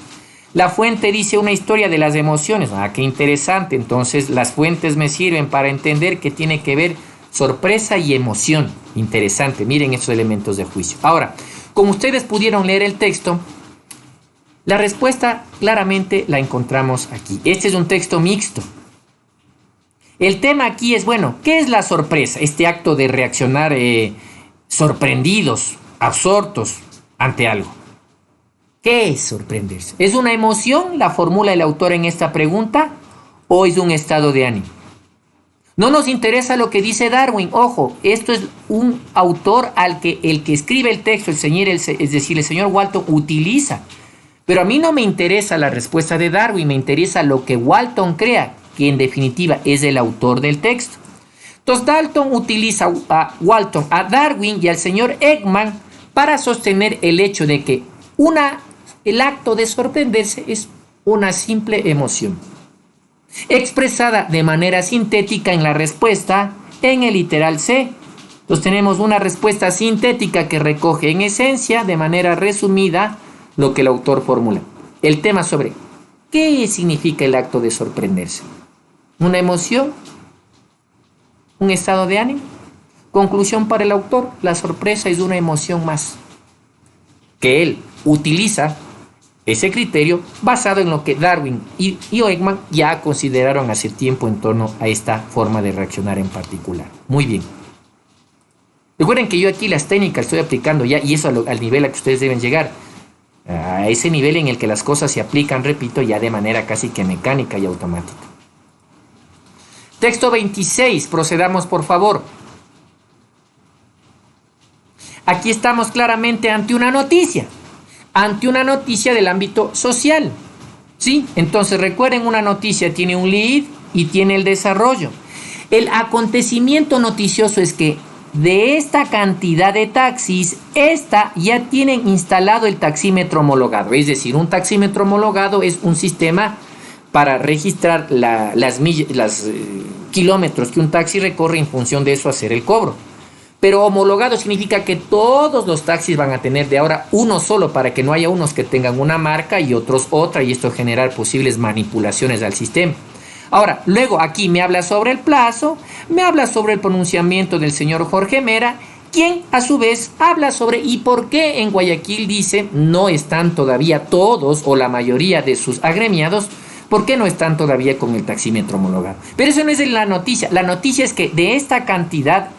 La fuente dice una historia de las emociones. Ah, qué interesante. Entonces, las fuentes me sirven para entender que tiene que ver sorpresa y emoción. Interesante. Miren esos elementos de juicio. Ahora, como ustedes pudieron leer el texto, la respuesta claramente la encontramos aquí. Este es un texto mixto. El tema aquí es, bueno, ¿qué es la sorpresa? Este acto de reaccionar sorprendidos, absortos ante algo. ¿Qué es sorprenderse? ¿Es una emoción, la formula el autor en esta pregunta, o es un estado de ánimo? No nos interesa lo que dice Darwin. Ojo, esto es un autor al que el que escribe el texto, el señor Walton, utiliza. Pero a mí no me interesa la respuesta de Darwin, me interesa lo que Walton crea, que en definitiva es el autor del texto. Entonces Dalton utiliza a Walton, a Darwin y al señor Ekman para sostener el hecho de que el acto de sorprenderse es una simple emoción, expresada de manera sintética en la respuesta en el literal C. Entonces tenemos una respuesta sintética que recoge en esencia, de manera resumida, lo que el autor formula. El tema sobre ¿qué significa el acto de sorprenderse? ¿Una emoción? ¿Un estado de ánimo? Conclusión para el autor, la sorpresa es una emoción más, que él utiliza ese criterio basado en lo que Darwin y Ekman ya consideraron hace tiempo en torno a esta forma de reaccionar en particular. Muy bien. Recuerden que yo aquí las técnicas estoy aplicando ya, y eso al nivel a que ustedes deben llegar. A ese nivel en el que las cosas se aplican, repito, ya de manera casi que mecánica y automática. Texto 26, procedamos por favor. Aquí estamos claramente ante una noticia del ámbito social. ¿Sí? Entonces recuerden, una noticia tiene un lead y tiene el desarrollo. El acontecimiento noticioso es que de esta cantidad de taxis, ya tienen instalado el taxímetro homologado. Es decir, un taxímetro homologado es un sistema para registrar los kilómetros que un taxi recorre, en función de eso hacer el cobro. Pero homologado significa que todos los taxis van a tener de ahora uno solo, para que no haya unos que tengan una marca y otros otra, y esto generar posibles manipulaciones al sistema. Ahora, luego aquí me habla sobre el plazo, me habla sobre el pronunciamiento del señor Jorge Mera, quien a su vez habla sobre y por qué en Guayaquil dice no están todavía todos o la mayoría de sus agremiados, por qué no están todavía con el taxímetro homologado. Pero eso no es la noticia es que de esta cantidad,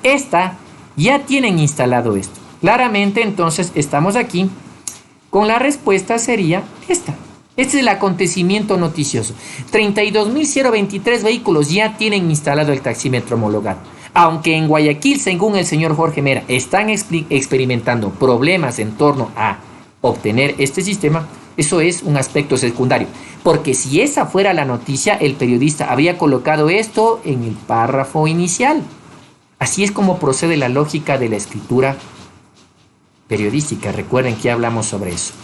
ya tienen instalado esto. Claramente entonces estamos aquí con la respuesta sería esta. Este es el acontecimiento noticioso. 32.023 vehículos ya tienen instalado el taxímetro homologado. Aunque en Guayaquil, según el señor Jorge Mera, están experimentando problemas en torno a obtener este sistema, eso es un aspecto secundario. Porque si esa fuera la noticia, el periodista habría colocado esto en el párrafo inicial. Así es como procede la lógica de la escritura periodística. Recuerden que hablamos sobre eso.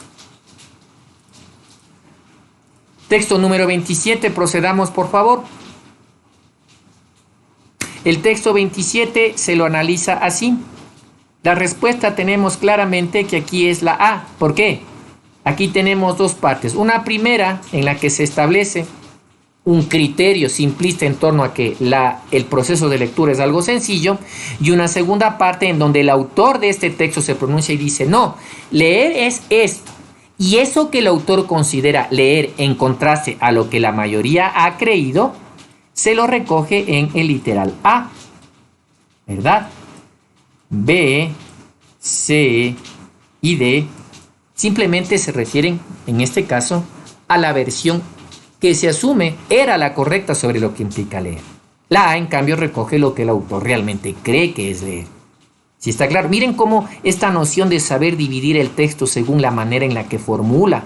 Texto número 27, procedamos por favor. El texto 27 se lo analiza así. La respuesta tenemos claramente que aquí es la A. ¿Por qué? Aquí tenemos dos partes. Una primera en la que se establece un criterio simplista en torno a que el proceso de lectura es algo sencillo, y una segunda parte en donde el autor de este texto se pronuncia y dice, no, leer es esto. Y eso que el autor considera leer en contraste a lo que la mayoría ha creído, se lo recoge en el literal A, ¿verdad? B, C y D Simplemente se refieren, en este caso, a la versión que se asume era la correcta sobre lo que implica leer. La A, en cambio, recoge lo que el autor realmente cree que es leer. ¿Sí está claro? Miren cómo esta noción de saber dividir el texto según la manera en la que formula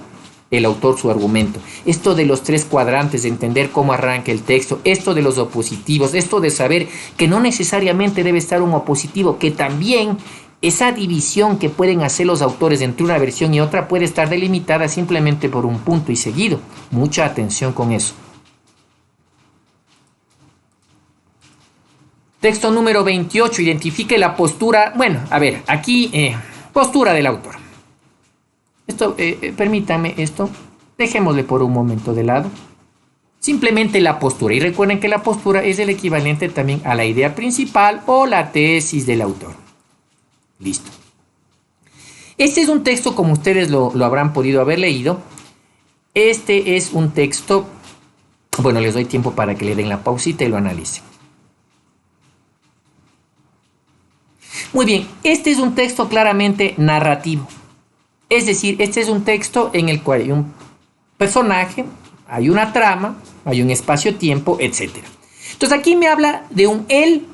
el autor su argumento, esto de los tres cuadrantes, de entender cómo arranca el texto, esto de los opositivos, esto de saber que no necesariamente debe estar un opositivo, que también esa división que pueden hacer los autores entre una versión y otra puede estar delimitada simplemente por un punto y seguido. Mucha atención con eso. Texto número 28, identifique la postura, postura del autor. Esto, permítame esto, dejémosle por un momento de lado. Simplemente la postura, y recuerden que la postura es el equivalente también a la idea principal o la tesis del autor. Listo. Este es un texto, como ustedes lo habrán podido haber leído. Este es un texto, bueno, les doy tiempo para que le den la pausita y lo analicen. Muy bien, este es un texto claramente narrativo. Es decir, este es un texto en el cual hay un personaje, hay una trama, hay un espacio-tiempo, etc. Entonces aquí me habla de un él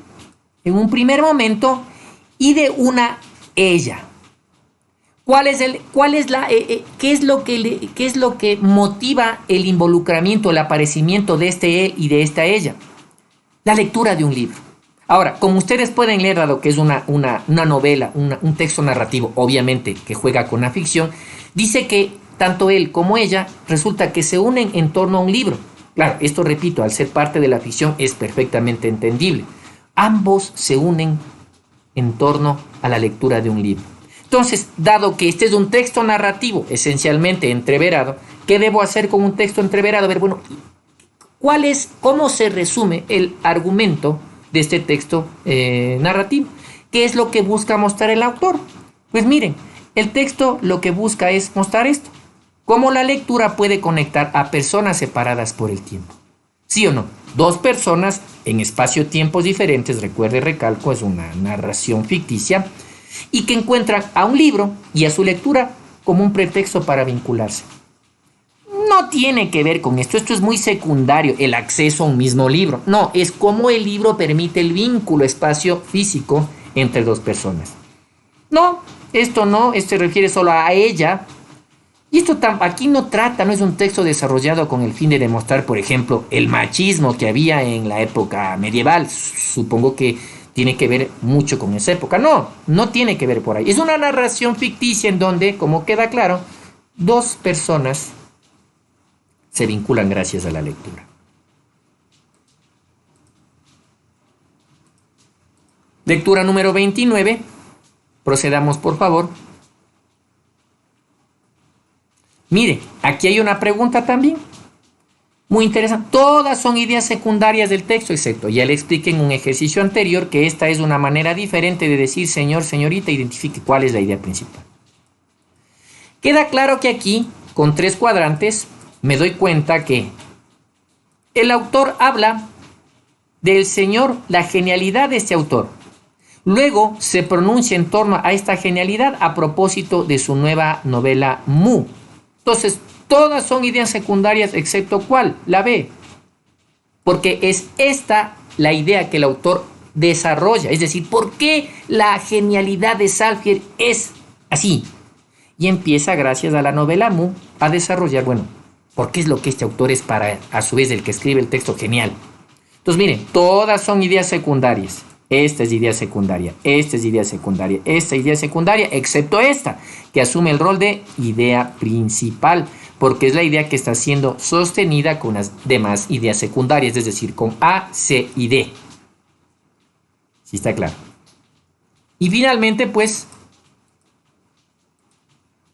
en un primer momento y de una ella. ¿Qué es lo que motiva el involucramiento, el aparecimiento de este él y de esta ella? La lectura de un libro. Ahora, como ustedes pueden leer, dado que es una novela, un texto narrativo, obviamente, que juega con la ficción, dice que tanto él como ella resulta que se unen en torno a un libro. Claro, esto, repito, al ser parte de la ficción es perfectamente entendible. Ambos se unen en torno a la lectura de un libro. Entonces, dado que este es un texto narrativo, esencialmente entreverado, ¿qué debo hacer con un texto entreverado? A ver, bueno, ¿cómo se resume el argumento de este texto narrativo? ¿Qué es lo que busca mostrar el autor? Pues miren, el texto lo que busca es mostrar esto. Cómo la lectura puede conectar a personas separadas por el tiempo. ¿Sí o no? Dos personas en espacio-tiempos diferentes, recuerde, recalco, es una narración ficticia, y que encuentran a un libro y a su lectura como un pretexto para vincularse. No tiene que ver con esto es muy secundario, el acceso a un mismo libro. No, es cómo el libro permite el vínculo espacio físico entre dos personas. No, esto se refiere solo a ella. Y esto aquí no es un texto desarrollado con el fin de demostrar, por ejemplo, el machismo que había en la época medieval. Supongo que tiene que ver mucho con esa época. No tiene que ver por ahí. Es una narración ficticia en donde, como queda claro, dos personas se vinculan gracias a la lectura. Lectura número 29. Procedamos, por favor. Mire, aquí hay una pregunta también. Muy interesante. Todas son ideas secundarias del texto, excepto, ya le expliqué en un ejercicio anterior que esta es una manera diferente de decir señor, señorita, identifique cuál es la idea principal. Queda claro que aquí, con tres cuadrantes, me doy cuenta que el autor habla del señor, la genialidad de este autor. Luego se pronuncia en torno a esta genialidad a propósito de su nueva novela Mu. Entonces, todas son ideas secundarias excepto ¿cuál? La B. Porque es esta la idea que el autor desarrolla. Es decir, ¿por qué la genialidad de Salfier es así? Y empieza, gracias a la novela Mu, a desarrollar, porque es lo que este autor es para, a su vez, el que escribe el texto genial. Entonces, miren, todas son ideas secundarias. Esta es idea secundaria, esta es idea secundaria, esta es idea secundaria, excepto esta, que asume el rol de idea principal, porque es la idea que está siendo sostenida con las demás ideas secundarias, es decir, con A, C y D. ¿Sí está claro? Y finalmente, pues,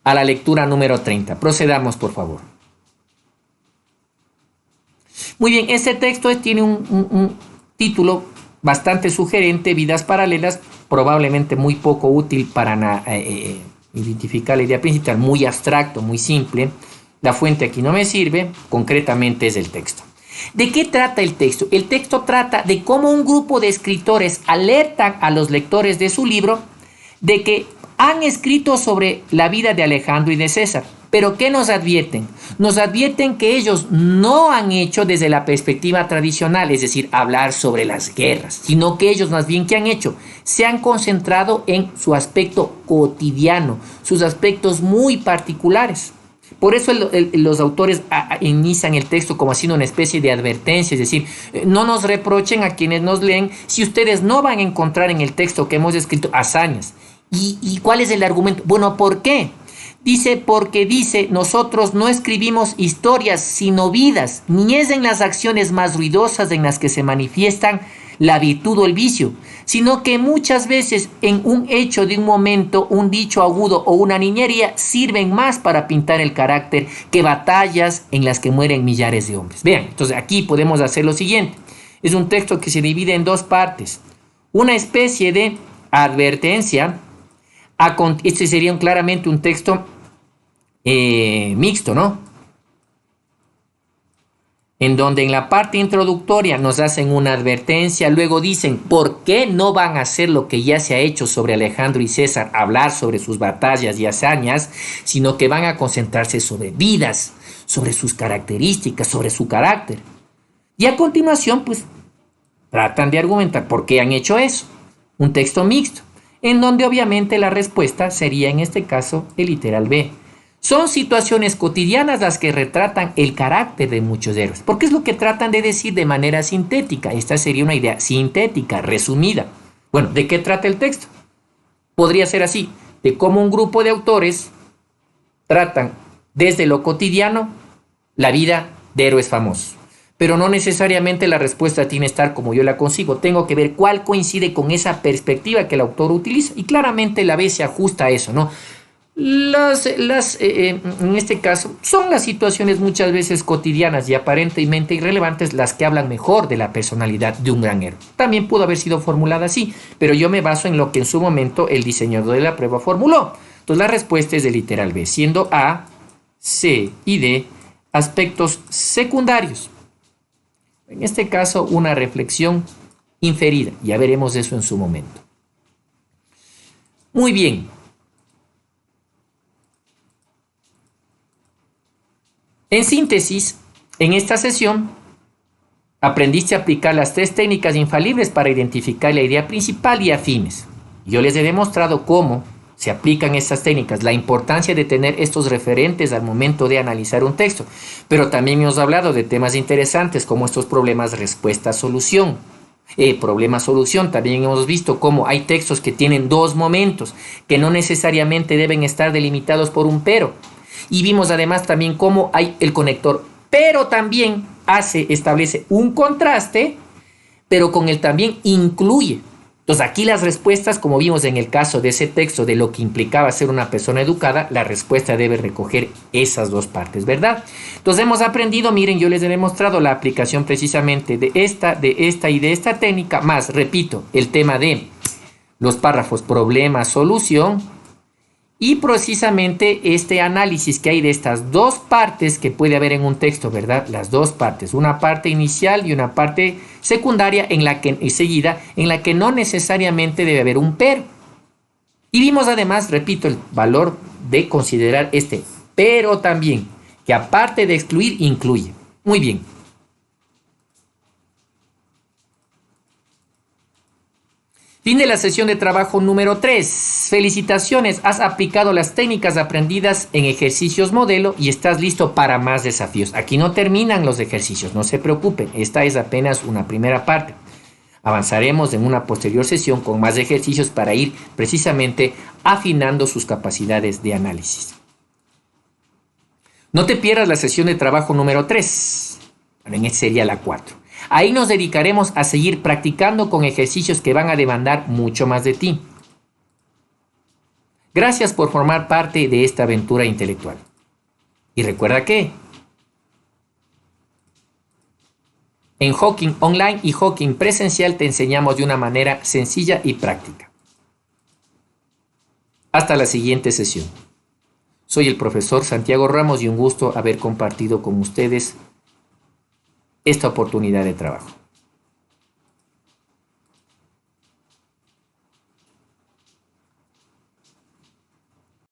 a la lectura número 30. Procedamos, por favor. Muy bien, este texto tiene un título bastante sugerente, Vidas Paralelas, probablemente muy poco útil para identificar la idea principal, muy abstracto, muy simple. La fuente aquí no me sirve, concretamente es el texto. ¿De qué trata el texto? El texto trata de cómo un grupo de escritores alertan a los lectores de su libro de que Han escrito sobre la vida de Alejandro y de César, pero ¿qué nos advierten? Nos advierten que ellos no han hecho desde la perspectiva tradicional, es decir, hablar sobre las guerras, sino que ellos más bien, ¿qué han hecho? Se han concentrado en su aspecto cotidiano, sus aspectos muy particulares. Por eso los autores inician el texto como haciendo una especie de advertencia, es decir, no nos reprochen a quienes nos leen si ustedes no van a encontrar en el texto que hemos escrito hazañas. ¿Y cuál es el argumento? Bueno, ¿por qué? Porque nosotros no escribimos historias sino vidas, ni es en las acciones más ruidosas en las que se manifiestan la virtud o el vicio, sino que muchas veces en un hecho de un momento, un dicho agudo o una niñería sirven más para pintar el carácter que batallas en las que mueren millares de hombres. Vean, entonces aquí podemos hacer lo siguiente. Es un texto que se divide en dos partes. Una especie de advertencia. Este sería claramente un texto mixto, ¿no? En donde en la parte introductoria nos hacen una advertencia, luego dicen por qué no van a hacer lo que ya se ha hecho sobre Alejandro y César, hablar sobre sus batallas y hazañas, sino que van a concentrarse sobre vidas, sobre sus características, sobre su carácter. Y a continuación, pues, tratan de argumentar por qué han hecho eso. Un texto mixto, en donde obviamente la respuesta sería en este caso el literal B. Son situaciones cotidianas las que retratan el carácter de muchos héroes, porque es lo que tratan de decir de manera sintética. Esta sería una idea sintética, resumida. Bueno, ¿de qué trata el texto? Podría ser así, de cómo un grupo de autores tratan desde lo cotidiano la vida de héroes famosos. Pero no necesariamente la respuesta tiene que estar como yo la consigo. Tengo que ver cuál coincide con esa perspectiva que el autor utiliza. Y claramente la B se ajusta a eso, ¿no? En este caso, son las situaciones muchas veces cotidianas y aparentemente irrelevantes las que hablan mejor de la personalidad de un gran héroe. También pudo haber sido formulada así, pero yo me baso en lo que en su momento el diseñador de la prueba formuló. Entonces la respuesta es de literal B, siendo A, C y D aspectos secundarios. En este caso, una reflexión inferida. Ya veremos eso en su momento. Muy bien. En síntesis, en esta sesión aprendiste a aplicar las tres técnicas infalibles para identificar la idea principal y afines. Yo les he demostrado cómo se aplican estas técnicas, la importancia de tener estos referentes al momento de analizar un texto, pero también hemos hablado de temas interesantes como estos problemas respuesta-solución. Problema-solución, también hemos visto cómo hay textos que tienen dos momentos, que no necesariamente deben estar delimitados por un pero. Y vimos además también cómo hay el conector, pero también establece un contraste, pero con el también incluye. Entonces aquí las respuestas, como vimos en el caso de ese texto de lo que implicaba ser una persona educada, la respuesta debe recoger esas dos partes, ¿verdad? Entonces hemos aprendido, miren, yo les he demostrado la aplicación precisamente de esta y de esta técnica, más, repito, el tema de los párrafos problema, solución, y precisamente este análisis que hay de estas dos partes que puede haber en un texto, ¿verdad? Las dos partes, una parte inicial y una parte secundaria en la que no necesariamente debe haber un pero. Y vimos además, repito, el valor de considerar este pero también, que aparte de excluir, incluye. Muy bien. Fin de la sesión de trabajo número 3. Felicitaciones, has aplicado las técnicas aprendidas en ejercicios modelo y estás listo para más desafíos. Aquí no terminan los ejercicios, no se preocupen, esta es apenas una primera parte. Avanzaremos en una posterior sesión con más ejercicios para ir precisamente afinando sus capacidades de análisis. No te pierdas la sesión de trabajo número 3. Bueno, en esta sería la 4. Ahí nos dedicaremos a seguir practicando con ejercicios que van a demandar mucho más de ti. Gracias por formar parte de esta aventura intelectual. Y recuerda que en Hawking Online y Hawking Presencial te enseñamos de una manera sencilla y práctica. Hasta la siguiente sesión. Soy el profesor Santiago Ramos y un gusto haber compartido con ustedes esta oportunidad de trabajo.